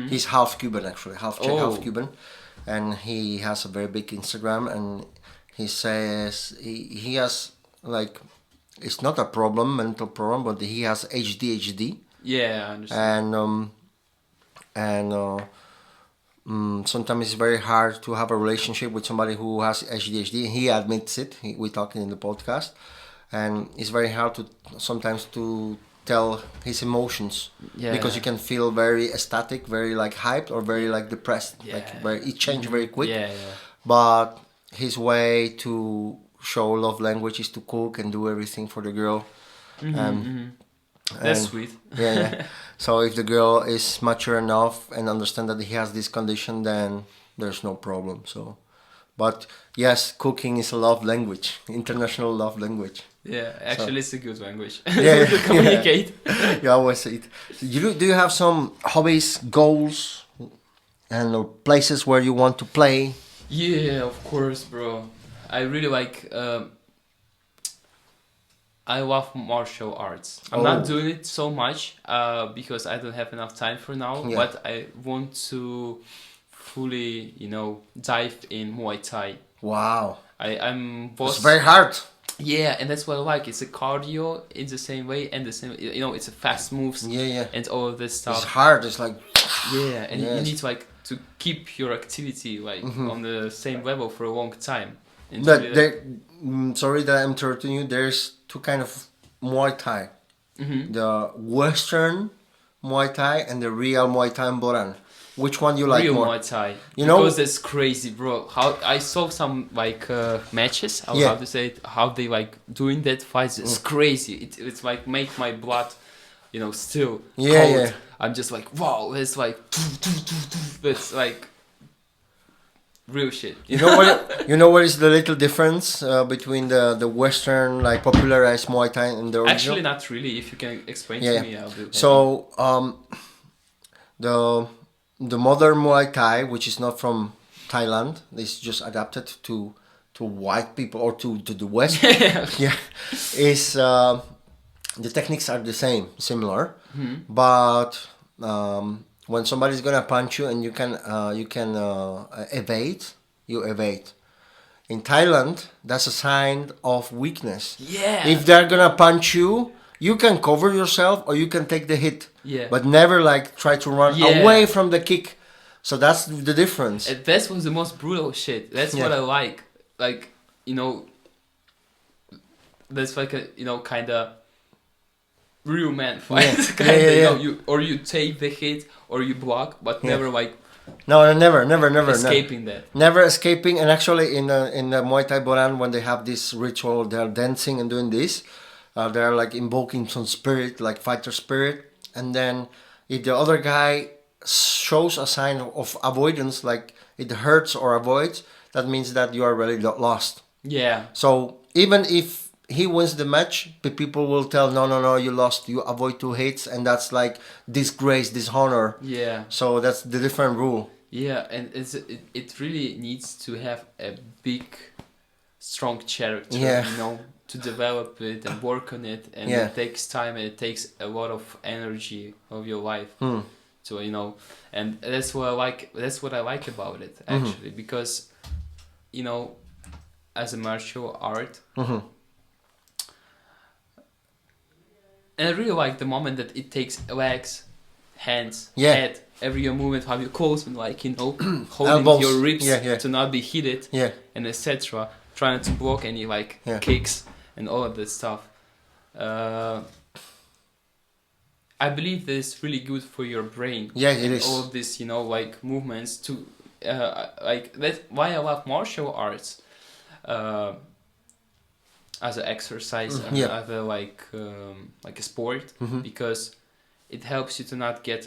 [SPEAKER 1] He's half Cuban actually, half Czech, half Cuban. And he has a very big Instagram, and he says he has like, it's not a problem, mental problem, but he has ADHD.
[SPEAKER 2] Yeah, I understand.
[SPEAKER 1] Sometimes it's very hard to have a relationship with somebody who has ADHD. He admits it. We talked in the podcast, and it's very hard to sometimes to tell his emotions because you can feel very ecstatic, very like hyped, or very like depressed. Like it changed very quick. But his way to show love language is to cook and do everything for the girl.
[SPEAKER 2] That's sweet.
[SPEAKER 1] Yeah. So if the girl is mature enough and understand that he has this condition, then there's no problem. So, but yes, cooking is a love language, international love language.
[SPEAKER 2] Yeah, actually, it's a good language
[SPEAKER 1] Yeah,
[SPEAKER 2] to communicate.
[SPEAKER 1] you always say it. Do you have some hobbies, goals, and places where you want to play?
[SPEAKER 2] Yeah, of course, bro. I really like. I love martial arts. I'm not
[SPEAKER 1] Oh,
[SPEAKER 2] doing it so much because I don't have enough time for now.
[SPEAKER 1] yeah.
[SPEAKER 2] But I want to fully, dive in Muay Thai.
[SPEAKER 1] Wow.
[SPEAKER 2] I'm
[SPEAKER 1] It's
[SPEAKER 2] boss.
[SPEAKER 1] very hard.
[SPEAKER 2] Yeah, and that's what I like. It's a cardio in the same way, and the same. It's a fast moves
[SPEAKER 1] Yeah, yeah.
[SPEAKER 2] and all of this
[SPEAKER 1] It's
[SPEAKER 2] stuff.
[SPEAKER 1] hard. It's like,
[SPEAKER 2] Yeah, and you
[SPEAKER 1] yes.
[SPEAKER 2] need to to keep your activity on the same level for a long time. And
[SPEAKER 1] But
[SPEAKER 2] really,
[SPEAKER 1] there, sorry that I'm interrupting you. There's two kind of Muay Thai: the Western Muay Thai and the real Muay Thai in Boran. Which one you like
[SPEAKER 2] real
[SPEAKER 1] more?
[SPEAKER 2] Muay Thai.
[SPEAKER 1] You know-
[SPEAKER 2] Because that's crazy, bro. How I saw some matches. I would
[SPEAKER 1] Yeah.
[SPEAKER 2] have to say it, how they doing that fights. It's crazy. It's like make my blood, still
[SPEAKER 1] Yeah,
[SPEAKER 2] cold.
[SPEAKER 1] yeah.
[SPEAKER 2] I'm just like wow. It's like it's like real shit.
[SPEAKER 1] You know what? You know what is the little difference between the Western like popularized Muay Thai and the original?
[SPEAKER 2] Actually, not really. If you can explain
[SPEAKER 1] Yeah.
[SPEAKER 2] to me, I'll be happy.
[SPEAKER 1] So the modern Muay Thai, which is not from Thailand, is just adapted to white people or to the West. Yeah, is the techniques are the same, similar, but when somebody's gonna punch you and you can evade, you evade. In Thailand, that's a sign of weakness.
[SPEAKER 2] Yeah.
[SPEAKER 1] If they're gonna punch you, you can cover yourself or you can take the hit.
[SPEAKER 2] Yeah.
[SPEAKER 1] But never like try to run
[SPEAKER 2] Yeah.
[SPEAKER 1] away from the kick. So that's the difference.
[SPEAKER 2] And that was the most brutal shit. That's what
[SPEAKER 1] Yeah.
[SPEAKER 2] I like. Like, that's like a kind of real man fight.
[SPEAKER 1] Yeah.
[SPEAKER 2] Kinda,
[SPEAKER 1] Yeah.
[SPEAKER 2] you take the hit or you block, but
[SPEAKER 1] Yeah.
[SPEAKER 2] never
[SPEAKER 1] No, never.
[SPEAKER 2] escaping that.
[SPEAKER 1] Never escaping. And actually, in the Muay Thai Boran, when they have this ritual, they're dancing and doing this. They're like invoking some spirit, like fighter spirit. And then if the other guy shows a sign of avoidance, like it hurts or avoids, that means that you are really lost.
[SPEAKER 2] Yeah.
[SPEAKER 1] So even if he wins the match, the people will tell, no, you lost. You avoid two hits, and that's like disgrace, dishonor.
[SPEAKER 2] Yeah.
[SPEAKER 1] So that's the different rule.
[SPEAKER 2] Yeah, and it really needs to have a big, strong character,
[SPEAKER 1] Yeah.
[SPEAKER 2] to develop it and work on it, and
[SPEAKER 1] Yeah.
[SPEAKER 2] it takes time and it takes a lot of energy of your life. So and that's what I like. That's what I like about it actually, because as a martial art, and I really like the moment that it takes legs, hands,
[SPEAKER 1] Yeah.
[SPEAKER 2] head, every movement, how you close and holding
[SPEAKER 1] Elbows.
[SPEAKER 2] your ribs
[SPEAKER 1] Yeah.
[SPEAKER 2] to not be hit,
[SPEAKER 1] Yeah.
[SPEAKER 2] and etc. Trying to block any
[SPEAKER 1] Yeah.
[SPEAKER 2] kicks and all of that stuff. I believe that it's really good for your brain.
[SPEAKER 1] Yeah, it
[SPEAKER 2] and
[SPEAKER 1] is.
[SPEAKER 2] all of these, movements to, that's why I love martial arts, as an exercise, and
[SPEAKER 1] Yeah.
[SPEAKER 2] as a sport, because it helps you to not get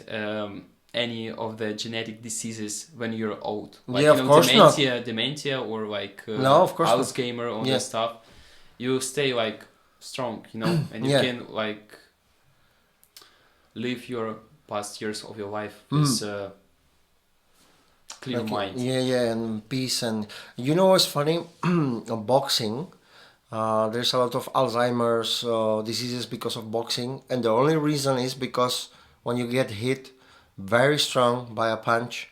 [SPEAKER 2] any of the genetic diseases when you're old.
[SPEAKER 1] Yeah, of course not.
[SPEAKER 2] Dementia, or
[SPEAKER 1] No, of course not.
[SPEAKER 2] Alzheimer, all
[SPEAKER 1] Yeah.
[SPEAKER 2] that stuff. You stay strong, and you
[SPEAKER 1] Yeah.
[SPEAKER 2] can live your past years of your life with clear mind.
[SPEAKER 1] Yeah, and peace. And you know what's funny? Boxing, there's a lot of Alzheimer's diseases because of boxing, and the only reason is because when you get hit very strong by a punch,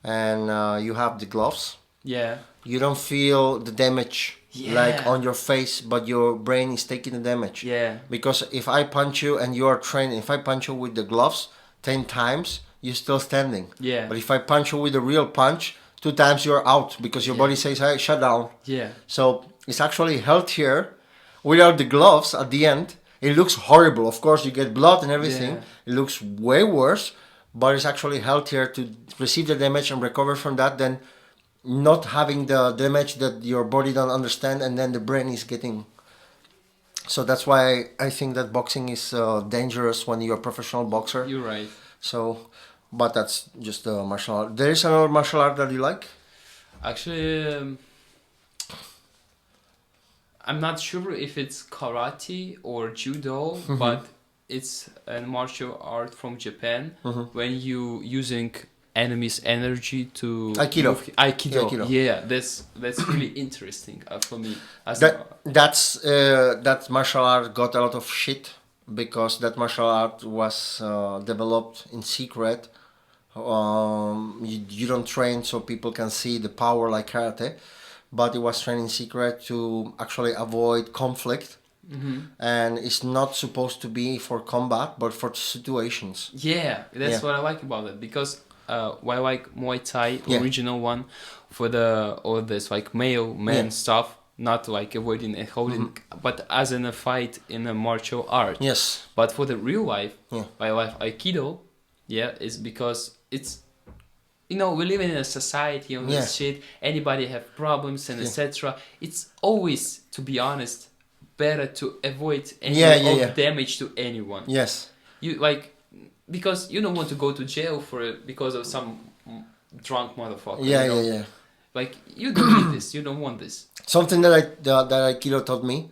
[SPEAKER 1] and you have the gloves,
[SPEAKER 2] Yeah.
[SPEAKER 1] you don't feel the damage like
[SPEAKER 2] Yeah.
[SPEAKER 1] on your face, but your brain is taking the damage.
[SPEAKER 2] Yeah.
[SPEAKER 1] Because if I punch you and you are trained, if I punch you with the gloves 10 times, you're still standing.
[SPEAKER 2] Yeah.
[SPEAKER 1] But if I punch you with a real punch, 2 times you're out because your
[SPEAKER 2] Yeah.
[SPEAKER 1] body says, hey, shut down.
[SPEAKER 2] Yeah.
[SPEAKER 1] So it's actually healthier without the gloves at the end. It looks horrible. Of course, you get blood and everything.
[SPEAKER 2] Yeah.
[SPEAKER 1] It looks way worse, but it's actually healthier to receive the damage and recover from that than not having the damage that your body don't understand, and then the brain is getting. So that's why I think that boxing is dangerous when you're a professional boxer.
[SPEAKER 2] You're right.
[SPEAKER 1] So, but that's just a martial art. There is another martial art that you like?
[SPEAKER 2] Actually, I'm not sure if it's karate or judo,
[SPEAKER 1] Mm-hmm.
[SPEAKER 2] but it's a martial art from Japan when you using enemy's energy to
[SPEAKER 1] Aikido.
[SPEAKER 2] move. Aikido.
[SPEAKER 1] Aikido.
[SPEAKER 2] Yeah, that's really interesting for me. As
[SPEAKER 1] That martial art got a lot of shit because that martial art was developed in secret. You don't train so people can see the power like karate, but it was trained in secret to actually avoid conflict. And it's not supposed to be for combat but for situations.
[SPEAKER 2] Yeah, that's
[SPEAKER 1] Yeah.
[SPEAKER 2] what I like about it because I like Muay Thai
[SPEAKER 1] Yeah.
[SPEAKER 2] original one for the all this like male man stuff, not like avoiding and holding, but as in a fight in a martial art.
[SPEAKER 1] Yes.
[SPEAKER 2] But for the real life,
[SPEAKER 1] Yeah.
[SPEAKER 2] I like Aikido. Yeah, is because it's we live in a society on this shit. Anybody have problems and etc. It's always, to be honest, better to avoid any damage to anyone.
[SPEAKER 1] Yes.
[SPEAKER 2] You like because you don't want to go to jail for it because of some drunk motherfucker.
[SPEAKER 1] Yeah.
[SPEAKER 2] Like you don't need this. You don't want this.
[SPEAKER 1] Something that Aikido taught me.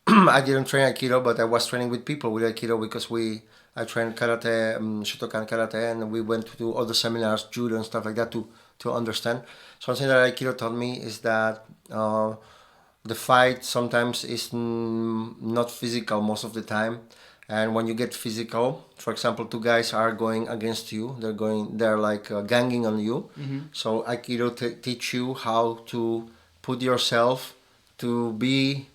[SPEAKER 1] I didn't train Aikido, but I was training with people with Aikido because I trained karate, Shotokan karate, and we went to do all the seminars, judo and stuff like that to understand. Something that Aikido taught me is that the fight sometimes is not physical most of the time, and when you get physical, for example, two guys are going against you, they're like ganging on you. So Aikido teach you how to put yourself to be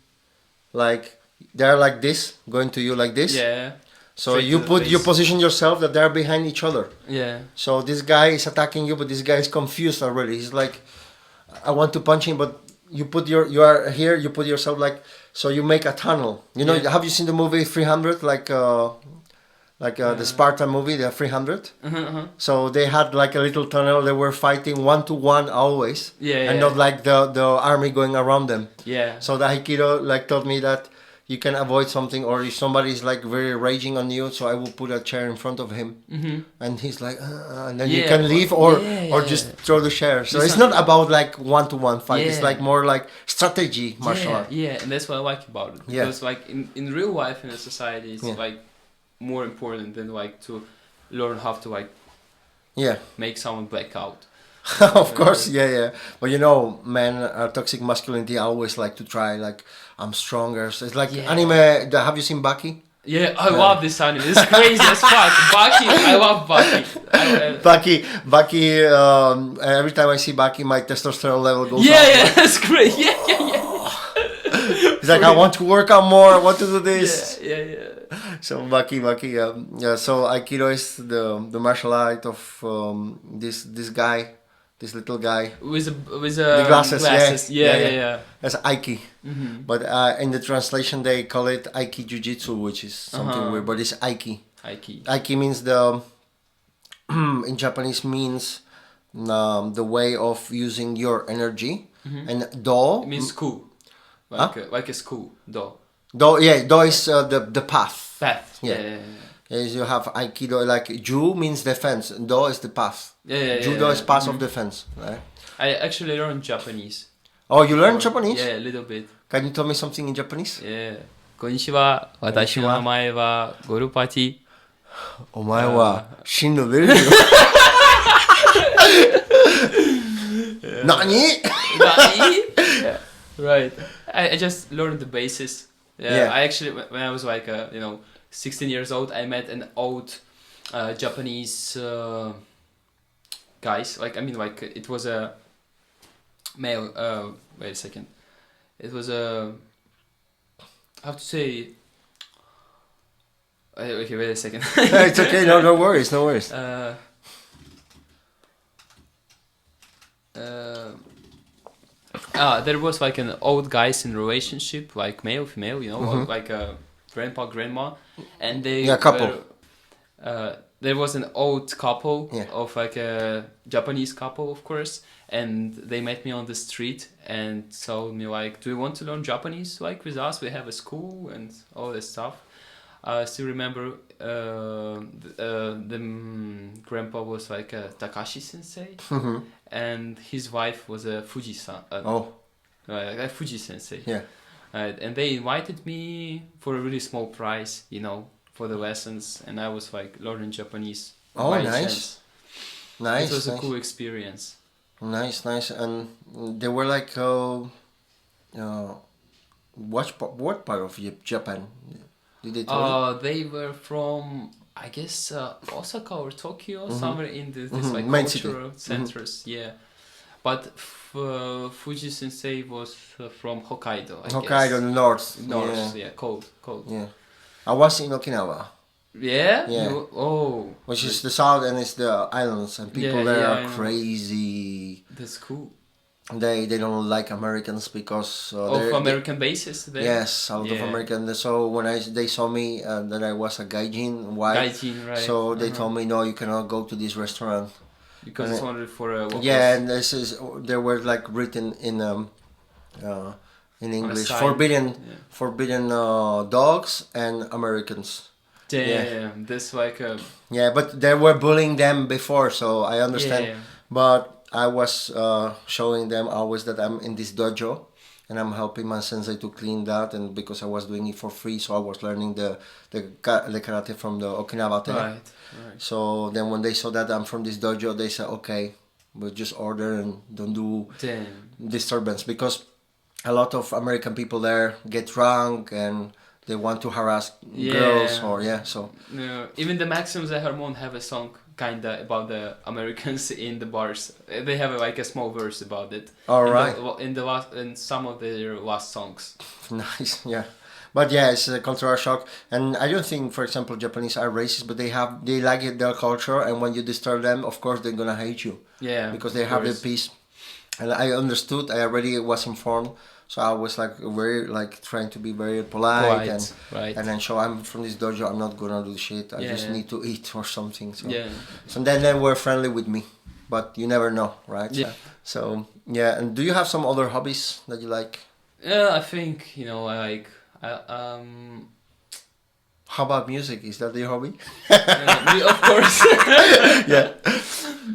[SPEAKER 1] like they're like this, going to you like this.
[SPEAKER 2] Yeah.
[SPEAKER 1] So
[SPEAKER 2] Straight
[SPEAKER 1] you
[SPEAKER 2] to the face.
[SPEAKER 1] position yourself that they're behind each other.
[SPEAKER 2] Yeah.
[SPEAKER 1] So this guy is attacking you, but this guy is confused already. He's like, I want to punch him, but you are here. You put yourself like, so you make a tunnel. Have you seen the movie 300? The Spartan movie, the 300. So they had like a little tunnel. They were fighting 1-to-1 always. And not like the army going around them.
[SPEAKER 2] Yeah.
[SPEAKER 1] So the Aikido like taught me that you can avoid something, or if somebody is like very raging on you, so I will put a chair in front of him, and he's like, and then you can leave or just throw the chair. So it's not about like 1-to-1 fight. It's like more like strategy martial art.
[SPEAKER 2] Yeah, and that's what I like about it. Because like in real life in a society, it's like more important than like to learn how to like make someone black out.
[SPEAKER 1] Of course, but men, toxic masculinity always like to try like I'm stronger. So it's like anime. Have you seen Baki?
[SPEAKER 2] Yeah, I love this anime. It's crazy as fuck. Baki, I love Baki.
[SPEAKER 1] Baki. Every time I see Baki, my testosterone level goes up.
[SPEAKER 2] Yeah, that's great. Yeah.
[SPEAKER 1] It's like I want to work out more. I want to do this.
[SPEAKER 2] Yeah.
[SPEAKER 1] So Baki. So Aikido is the martial art of this guy. This little guy
[SPEAKER 2] with
[SPEAKER 1] the glasses.
[SPEAKER 2] Yeah.
[SPEAKER 1] That's Aiki. But in the translation they call it Aiki Jiu-Jitsu, which is something weird. But it's Aiki. Aiki means in Japanese means the way of using your energy, and Do
[SPEAKER 2] it means school, like a school. Do
[SPEAKER 1] is the path.
[SPEAKER 2] Yeah.
[SPEAKER 1] As you have Aikido, like Ju means defense, Do is the path. Judo is path of defense, right?
[SPEAKER 2] I actually learned Japanese.
[SPEAKER 1] Oh, you learned Japanese?
[SPEAKER 2] Yeah, a little bit.
[SPEAKER 1] Can you tell me something in Japanese?
[SPEAKER 2] Yeah. こんにちは。私の名前はゴルパティ。
[SPEAKER 1] お前は真の出るよ。何？
[SPEAKER 2] Yeah. Right. I just learned the basis. Yeah. I actually, when I was like 16 years old, I met an old Japanese guys. It was a male. Wait a second. It was a. How to say? Okay, wait a second.
[SPEAKER 1] It's okay. No worries.
[SPEAKER 2] There was like an old guys in relationship, like male, female, like a grandpa, grandma, and they
[SPEAKER 1] couple.
[SPEAKER 2] There was an old couple of like a Japanese couple, of course, and they met me on the street and told me like, do you want to learn Japanese like with us? We have a school and all this stuff. I still remember the grandpa was like a Takashi sensei, and his wife was a Fuji-san. Like a Fuji sensei.
[SPEAKER 1] Yeah.
[SPEAKER 2] And they invited me for a really small price, for the lessons, and I was like learning Japanese
[SPEAKER 1] Oh,
[SPEAKER 2] by
[SPEAKER 1] nice.
[SPEAKER 2] chance.
[SPEAKER 1] Nice.
[SPEAKER 2] It was
[SPEAKER 1] nice.
[SPEAKER 2] a cool experience.
[SPEAKER 1] Nice. And they were like, uh, what part of Japan? Did they tell you?
[SPEAKER 2] They were from, I guess, Osaka or Tokyo, somewhere in this like
[SPEAKER 1] Main city.
[SPEAKER 2] cultural centers. Yeah, but Fuji Sensei was from Hokkaido, I
[SPEAKER 1] Hokkaido,
[SPEAKER 2] guess.
[SPEAKER 1] north.
[SPEAKER 2] North, yeah, cold.
[SPEAKER 1] Yeah. I was in Okinawa.
[SPEAKER 2] Yeah.
[SPEAKER 1] Yeah.
[SPEAKER 2] Oh.
[SPEAKER 1] Which is the south and it's the islands, and people there
[SPEAKER 2] Yeah,
[SPEAKER 1] are
[SPEAKER 2] I know.
[SPEAKER 1] crazy.
[SPEAKER 2] That's cool.
[SPEAKER 1] They don't like Americans because
[SPEAKER 2] Of American bases there.
[SPEAKER 1] yes, out of
[SPEAKER 2] Yeah.
[SPEAKER 1] American. So when they saw me that I was a gaijin, white,
[SPEAKER 2] Gaijin, right?
[SPEAKER 1] so they told me no, you cannot go to this restaurant.
[SPEAKER 2] Because it's only for locals.
[SPEAKER 1] Yeah, and this is there were like written in English
[SPEAKER 2] sign.
[SPEAKER 1] forbidden dogs and Americans.
[SPEAKER 2] Damn, that's like a
[SPEAKER 1] Yeah, but they were bullying them before, so I understand.
[SPEAKER 2] Yeah.
[SPEAKER 1] But I was showing them always that I'm in this dojo, and I'm helping my sensei to clean that. And because I was doing it for free, so I was learning the karate from the Okinawa Te.
[SPEAKER 2] right.
[SPEAKER 1] So then when they saw that I'm from this dojo, they said, okay, we'll just order and don't do
[SPEAKER 2] Damn.
[SPEAKER 1] disturbance, because a lot of American people there get drunk and they want to harass girls or so.
[SPEAKER 2] No, even the Maxims and Harmon have a song kinda about the Americans in the bars. They have like a small verse about it.
[SPEAKER 1] All right.
[SPEAKER 2] In some of their last songs.
[SPEAKER 1] Nice, yeah. But yeah, it's a cultural shock, and I don't think, for example, Japanese are racist, but they like it, their culture, and when you disturb them, of course they're gonna hate you.
[SPEAKER 2] Yeah.
[SPEAKER 1] Because they have their peace, and I understood. I already was informed, so I was like very like trying to be very polite and
[SPEAKER 2] right.
[SPEAKER 1] and then show I'm from this dojo. I'm not gonna do shit. I just
[SPEAKER 2] Yeah.
[SPEAKER 1] need to eat or something. So
[SPEAKER 2] Yeah.
[SPEAKER 1] so then they were friendly with me, but you never know, right?
[SPEAKER 2] Yeah.
[SPEAKER 1] So yeah, and do you have some other hobbies that you like?
[SPEAKER 2] Yeah, I think I like.
[SPEAKER 1] How about music? Is that your hobby?
[SPEAKER 2] Of course.
[SPEAKER 1] Yeah.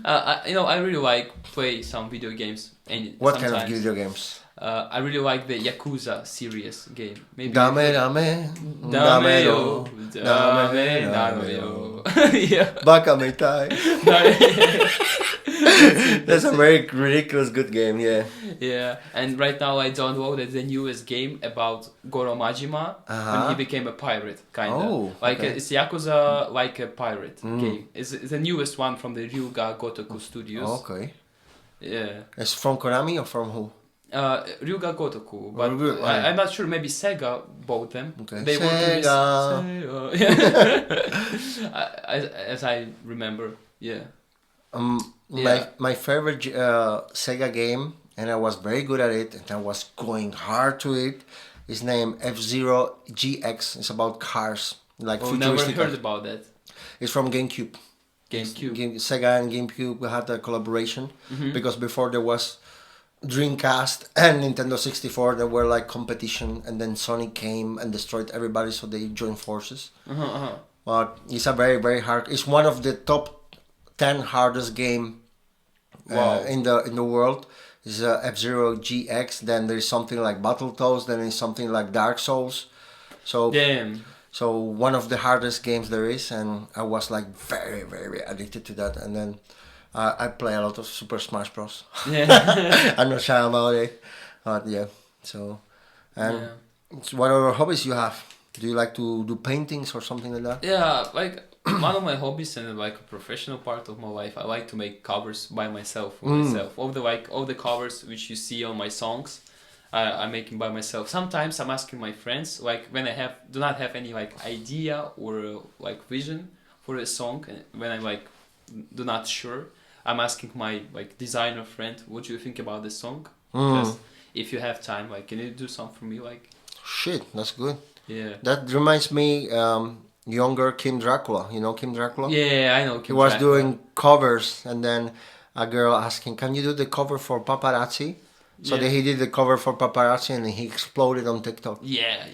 [SPEAKER 2] I really like play some video games. And
[SPEAKER 1] What
[SPEAKER 2] sometimes,
[SPEAKER 1] kind of video games?
[SPEAKER 2] I really like the Yakuza series game. Maybe
[SPEAKER 1] Dame
[SPEAKER 2] Dame-yo,
[SPEAKER 1] Dame
[SPEAKER 2] Dame-yo. Yeah.
[SPEAKER 1] Baka Metai. That's a very ridiculous good game, yeah.
[SPEAKER 2] Yeah, and right now I downloaded the newest game about Goro Majima when he became a pirate, kind of.
[SPEAKER 1] Oh,
[SPEAKER 2] like
[SPEAKER 1] okay.
[SPEAKER 2] it's Yakuza like a pirate game. It's the newest one from the Ryuga Gotoku Studios.
[SPEAKER 1] Okay.
[SPEAKER 2] Yeah.
[SPEAKER 1] It's from Konami or from who?
[SPEAKER 2] Ryuga Gotoku, but
[SPEAKER 1] Ryuga,
[SPEAKER 2] I'm not sure. Maybe Sega bought them.
[SPEAKER 1] Okay.
[SPEAKER 2] They
[SPEAKER 1] Sega.
[SPEAKER 2] work in as I remember, yeah.
[SPEAKER 1] My favorite Sega game, and I was very good at it, and I was going hard to it, is named F-Zero GX. It's about cars, like
[SPEAKER 2] Oh, never
[SPEAKER 1] futuristic.
[SPEAKER 2] heard about that.
[SPEAKER 1] It's from GameCube.
[SPEAKER 2] GameCube.
[SPEAKER 1] Sega and GameCube had a collaboration
[SPEAKER 2] Mm-hmm.
[SPEAKER 1] because before there was Dreamcast and Nintendo 64, there were like competition, and then Sony came and destroyed everybody, so they joined forces. But it's a very, very hard. It's one of the top 10 hardest game in the world. It's F-Zero GX. Then there's something like Battletoads. Then there's something like Dark Souls. So
[SPEAKER 2] Damn.
[SPEAKER 1] so one of the hardest games there is, and I was like very, very addicted to that. And then I play a lot of Super Smash Bros.
[SPEAKER 2] Yeah.
[SPEAKER 1] I'm not shy about it, but yeah. So, and what other hobbies you have? Do you like to do paintings or something like that?
[SPEAKER 2] Yeah, like one of my hobbies and like a professional part of my life, I like to make covers by myself for myself. All the covers which you see on my songs, I'm making by myself. Sometimes I'm asking my friends, like when I do not have any like idea or like vision for a song, when I'm like do not sure, I'm asking my like designer friend, what do you think about this song? Just if you have time, like can you do something for me? Like
[SPEAKER 1] shit, that's good.
[SPEAKER 2] Yeah.
[SPEAKER 1] That reminds me, younger Kim Dracula. You know Kim Dracula?
[SPEAKER 2] Yeah, I know.
[SPEAKER 1] He was doing covers, and then a girl asking, "Can you do the cover for Paparazzi?" So then he did the cover for Paparazzi, and he exploded on TikTok.
[SPEAKER 2] Yeah.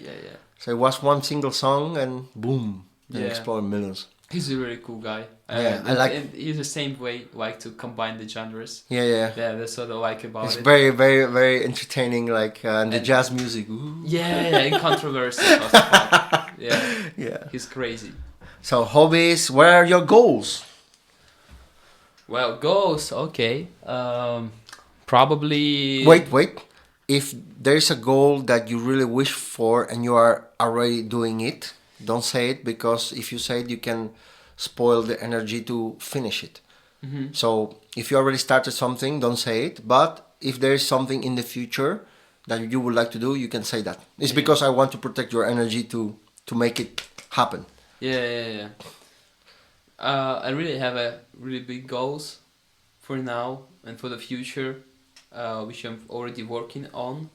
[SPEAKER 1] So it was one single song, and boom, it
[SPEAKER 2] Yeah.
[SPEAKER 1] exploded millions.
[SPEAKER 2] He's a really cool guy.
[SPEAKER 1] Yeah, I like.
[SPEAKER 2] And he's the same way, like to combine the genres.
[SPEAKER 1] Yeah, yeah.
[SPEAKER 2] Yeah, that's what I like about
[SPEAKER 1] It's
[SPEAKER 2] it.
[SPEAKER 1] very, very, very entertaining. Like and the
[SPEAKER 2] And-
[SPEAKER 1] jazz music. Ooh.
[SPEAKER 2] Yeah, and controversy as fuck. Yeah,
[SPEAKER 1] Yeah.
[SPEAKER 2] he's crazy.
[SPEAKER 1] So hobbies. What are your goals?
[SPEAKER 2] Well, goals, okay. Probably.
[SPEAKER 1] Wait. If there's a goal that you really wish for and you are already doing it, don't say it, because if you say it, you can spoil the energy to finish it.
[SPEAKER 2] Mhm.
[SPEAKER 1] So if you already started something, don't say it. But if there is something in the future that you would like to do, you can say that. It's
[SPEAKER 2] Yeah.
[SPEAKER 1] because I want to protect your energy to make it happen.
[SPEAKER 2] Yeah. I really have a really big goals for now and for the future, which I'm already working on.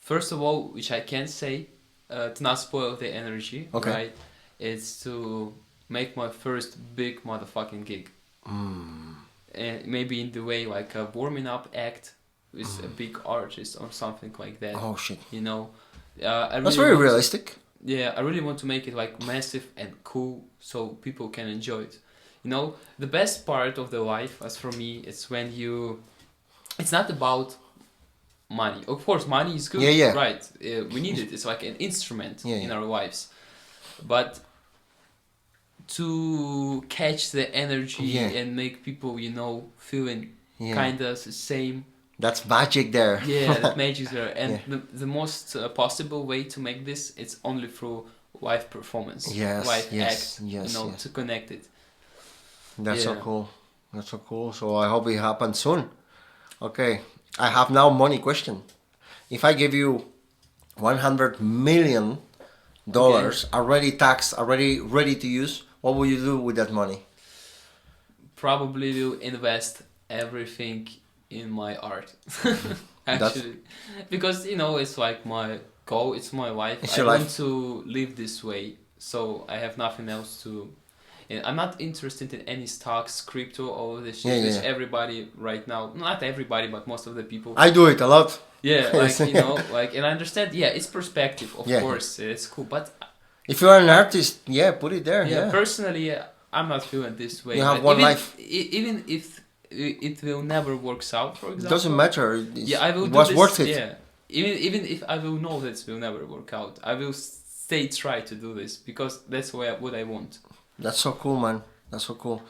[SPEAKER 2] First of all, which I can say, to not spoil the energy,
[SPEAKER 1] Okay.
[SPEAKER 2] right? It's to make my first big motherfucking gig. And maybe in the way like a warming up act with a big artist or something like that.
[SPEAKER 1] Oh shit.
[SPEAKER 2] You know,
[SPEAKER 1] That's very realistic.
[SPEAKER 2] Yeah, I really want to make it like massive and cool so people can enjoy it. You know, the best part of the life, as for me, it's when you. It's not about money. Of course, money is good.
[SPEAKER 1] Yeah.
[SPEAKER 2] Right. We need it. It's like an instrument in
[SPEAKER 1] Yeah.
[SPEAKER 2] our lives. But to catch the energy and make people, feeling kind of the same.
[SPEAKER 1] That's magic there.
[SPEAKER 2] Yeah, that magic there. And the most possible way to make this, it's only through live performance.
[SPEAKER 1] Yes,
[SPEAKER 2] live
[SPEAKER 1] yes,
[SPEAKER 2] act,
[SPEAKER 1] yes.
[SPEAKER 2] to connect it.
[SPEAKER 1] That's so cool. That's so cool. So I hope it happens soon. Okay. I have now money question. If I give you $100 million already taxed, already ready to use, what will you do with that money?
[SPEAKER 2] Probably will invest everything in my art. Actually. Because, it's like my goal, it's my life.
[SPEAKER 1] It's
[SPEAKER 2] I
[SPEAKER 1] your
[SPEAKER 2] want
[SPEAKER 1] life.
[SPEAKER 2] to live this way. So I have nothing else to. And I'm not interested in any stocks, crypto, all of this shit, which everybody right now, not everybody, but most of the people.
[SPEAKER 1] I do it a lot.
[SPEAKER 2] Yeah, and I understand, it's perspective, of course, it's cool, but
[SPEAKER 1] if you are an artist, put it there.
[SPEAKER 2] yeah, personally, I'm not feeling this way.
[SPEAKER 1] You have
[SPEAKER 2] But
[SPEAKER 1] one
[SPEAKER 2] even,
[SPEAKER 1] life.
[SPEAKER 2] Even if it will never works out, for
[SPEAKER 1] It
[SPEAKER 2] example.
[SPEAKER 1] doesn't matter.
[SPEAKER 2] I will
[SPEAKER 1] it
[SPEAKER 2] do
[SPEAKER 1] was
[SPEAKER 2] this,
[SPEAKER 1] worth it.
[SPEAKER 2] Yeah, even if I will know that it will never work out, I will try to do this because that's what I want.
[SPEAKER 1] That's so cool, man. That's so cool.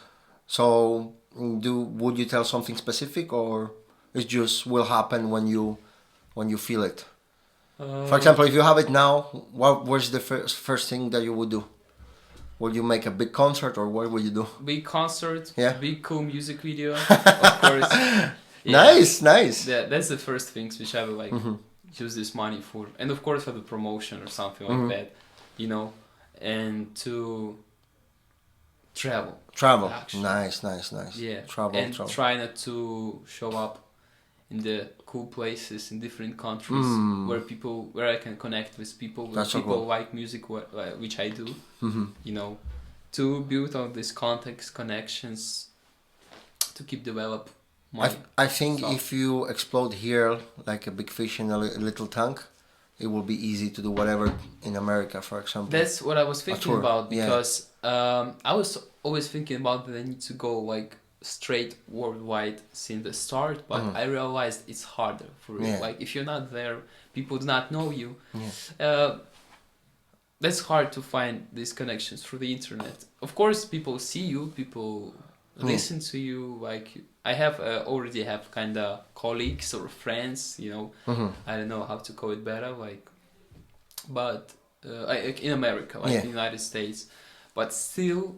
[SPEAKER 1] So, would you tell something specific, or it just will happen when you feel it? For example, if you have it now, what's the first thing that you would do? Would you make a big concert, or what would you do?
[SPEAKER 2] Big concert,
[SPEAKER 1] Yeah.
[SPEAKER 2] big cool music video, of course.
[SPEAKER 1] Nice.
[SPEAKER 2] Yeah, that's the first things which I will use this money for, and of course for the promotion or something like that, and to travel. Actually.
[SPEAKER 1] Nice.
[SPEAKER 2] Yeah,
[SPEAKER 1] Travel.
[SPEAKER 2] try not to show up in the cool places in different countries where I can connect with people, where
[SPEAKER 1] That's so
[SPEAKER 2] people
[SPEAKER 1] cool.
[SPEAKER 2] like music, which I do. To build all these contacts, connections, to keep develop.
[SPEAKER 1] I think
[SPEAKER 2] stuff.
[SPEAKER 1] if you explode here like a big fish in a little tank, it will be easy to do whatever in America, for example.
[SPEAKER 2] That's what I was thinking
[SPEAKER 1] tour,
[SPEAKER 2] about because I was always thinking about that I need to go like straight worldwide since the start, but I realized it's harder for real.
[SPEAKER 1] Yeah.
[SPEAKER 2] Like if you're not there, people do not know you.
[SPEAKER 1] Yeah.
[SPEAKER 2] That's hard to find these connections through the internet. Of course, people see you, people listen to you. Like I already have kind of colleagues or friends. I don't know how to call it better. But in America, in the United States, but still,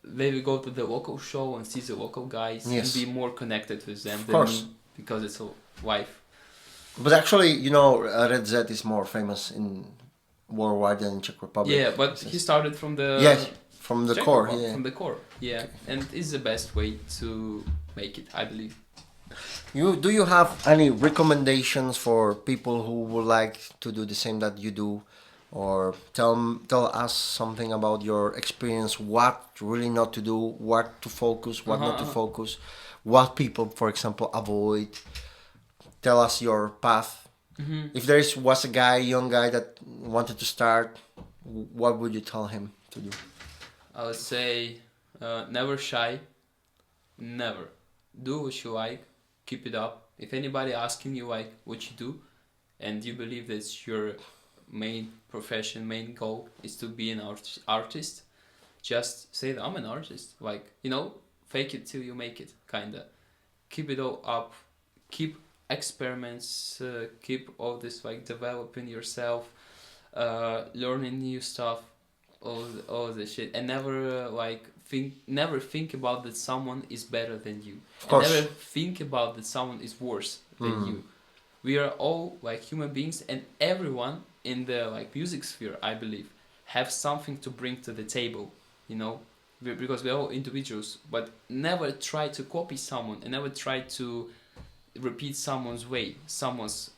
[SPEAKER 2] they will go to the local show and see the local guys and be more connected with them than me because it's a life.
[SPEAKER 1] But actually, Red Z is more famous in worldwide than in Czech Republic.
[SPEAKER 2] Yeah, but he started from the
[SPEAKER 1] from the
[SPEAKER 2] Czech
[SPEAKER 1] core.
[SPEAKER 2] Republic,
[SPEAKER 1] Yeah.
[SPEAKER 2] from the core. Yeah, and it's the best way to make it, I believe.
[SPEAKER 1] Do you have any recommendations for people who would like to do the same that you do, or tell us something about your experience? What really not to do, what to focus, what not to focus, what people, for example, avoid. Tell us your path. If there was a young guy that wanted to start, what would you tell him to do?
[SPEAKER 2] I would say never shy, never. Do what you like, keep it up. If anybody asking you like what you do, and you believe that's your main profession, main goal is to be an artist, just say that I'm an artist. Like, fake it till you make it, kinda. Keep it all up, keep experiments, keep all this like developing yourself, learning new stuff, all this shit, and never think about that someone is better than you.
[SPEAKER 1] Of course.
[SPEAKER 2] And never think about that someone is worse than you. We are all like human beings, and everyone in the like music sphere, I believe, have something to bring to the table, because we're all individuals. But never try to copy someone, and never try to repeat someone's way, someone's,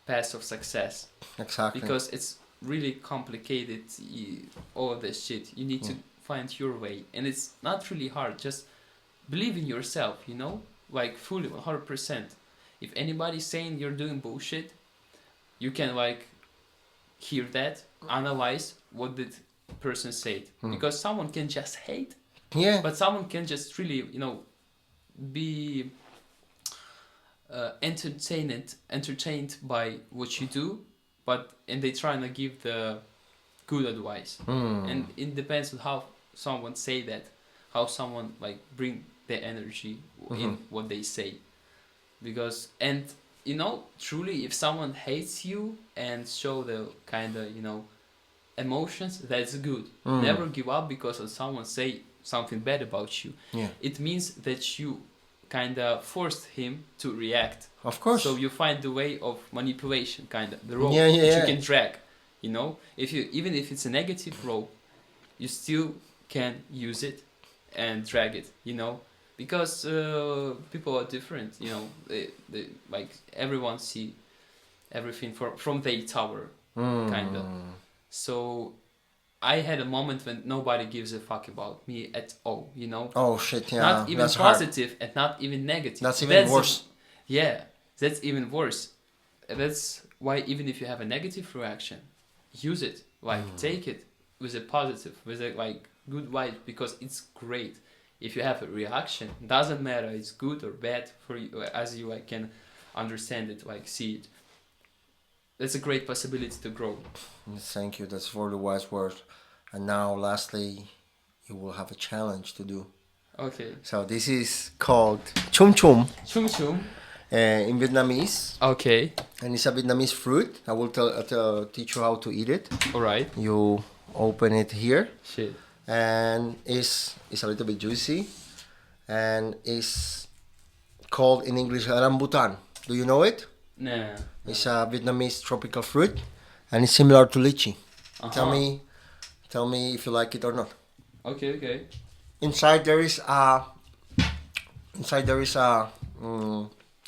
[SPEAKER 2] path of success.
[SPEAKER 1] Exactly.
[SPEAKER 2] Because it's really complicated, all of this shit. You need to find your way, and it's not really hard. Just believe in yourself, like fully 100%. If anybody's saying you're doing bullshit, you can like hear that, analyze what did person said, because someone can just hate, but someone can just really be entertained by what you do, and they trying to give the good advice, and it depends on how someone say that, how someone like bring their energy in what they say. Because truly, if someone hates you and show the kind of emotions, that's good. Never give up because of someone say something bad about you. It means that you kind of forced him to react.
[SPEAKER 1] Of course.
[SPEAKER 2] So you find the way of manipulation, kind of the rope
[SPEAKER 1] that
[SPEAKER 2] you can drag. Even if it's a negative rope, you still can use it and drag it. Because people are different. They like everyone see everything from their tower, kind of. So I had a moment when nobody gives a fuck about me at all,
[SPEAKER 1] Oh shit, yeah.
[SPEAKER 2] Not even
[SPEAKER 1] that's
[SPEAKER 2] positive
[SPEAKER 1] hard.
[SPEAKER 2] and not even negative.
[SPEAKER 1] That's even worse.
[SPEAKER 2] That's even worse. That's why even if you have a negative reaction, use it. Like take it with a positive, with a like good vibe, because it's great. If you have a reaction, doesn't matter it's good or bad for you, as you like can understand it, like see it. That's a great possibility to grow.
[SPEAKER 1] Thank you. That's really wise words. And now, lastly, you will have a challenge to do.
[SPEAKER 2] Okay.
[SPEAKER 1] So this is called chum chum
[SPEAKER 2] Chum chum.
[SPEAKER 1] in Vietnamese,
[SPEAKER 2] Okay.
[SPEAKER 1] and it's a Vietnamese fruit. I will teach you how to eat it.
[SPEAKER 2] All right.
[SPEAKER 1] You open it here,
[SPEAKER 2] Shit.
[SPEAKER 1] and it's a little bit juicy, and it's called in English rambutan. Do you know it?
[SPEAKER 2] Nah.
[SPEAKER 1] It's a Vietnamese tropical fruit, and it's similar to lychee. Tell me if you like it or not.
[SPEAKER 2] Okay.
[SPEAKER 1] Inside there is a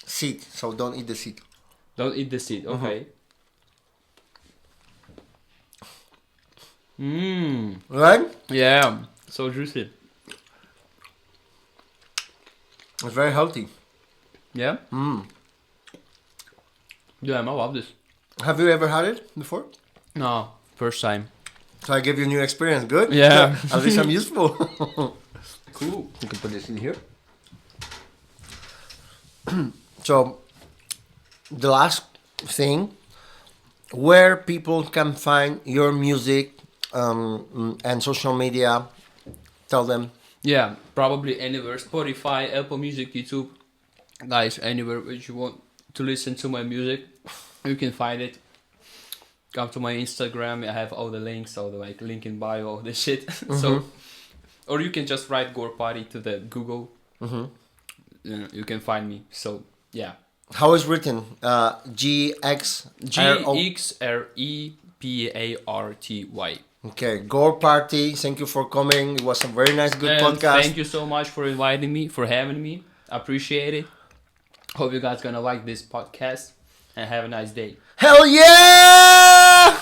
[SPEAKER 1] seed, so don't eat the seed.
[SPEAKER 2] Don't eat the seed. Okay.
[SPEAKER 1] Right?
[SPEAKER 2] Yeah. So juicy.
[SPEAKER 1] It's very healthy.
[SPEAKER 2] Yeah. Yeah, I love this.
[SPEAKER 1] Have you ever had it before?
[SPEAKER 2] No, first time.
[SPEAKER 1] So I give you a new experience. Good?
[SPEAKER 2] Yeah.
[SPEAKER 1] At least I'm useful.
[SPEAKER 2] Cool.
[SPEAKER 1] You can put this in here. So, the last thing, where people can find your music and social media, tell them.
[SPEAKER 2] Yeah, probably anywhere. Spotify, Apple Music, YouTube. Guys, anywhere which you want to listen to my music, you can find it. Come to my Instagram. I have all the links, all the like link in bio, all this shit. So, or you can just write Gxreparty to the Google. You can find me. So yeah.
[SPEAKER 1] How is written?
[SPEAKER 2] Gxreparty.
[SPEAKER 1] Okay, Gxreparty. Thank you for coming. It was a very nice, good podcast.
[SPEAKER 2] Thank you so much for inviting me, for having me. Appreciate it. Hope you guys gonna like this podcast and have a nice day.
[SPEAKER 1] Hell yeah!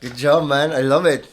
[SPEAKER 1] Good job, man. I love it.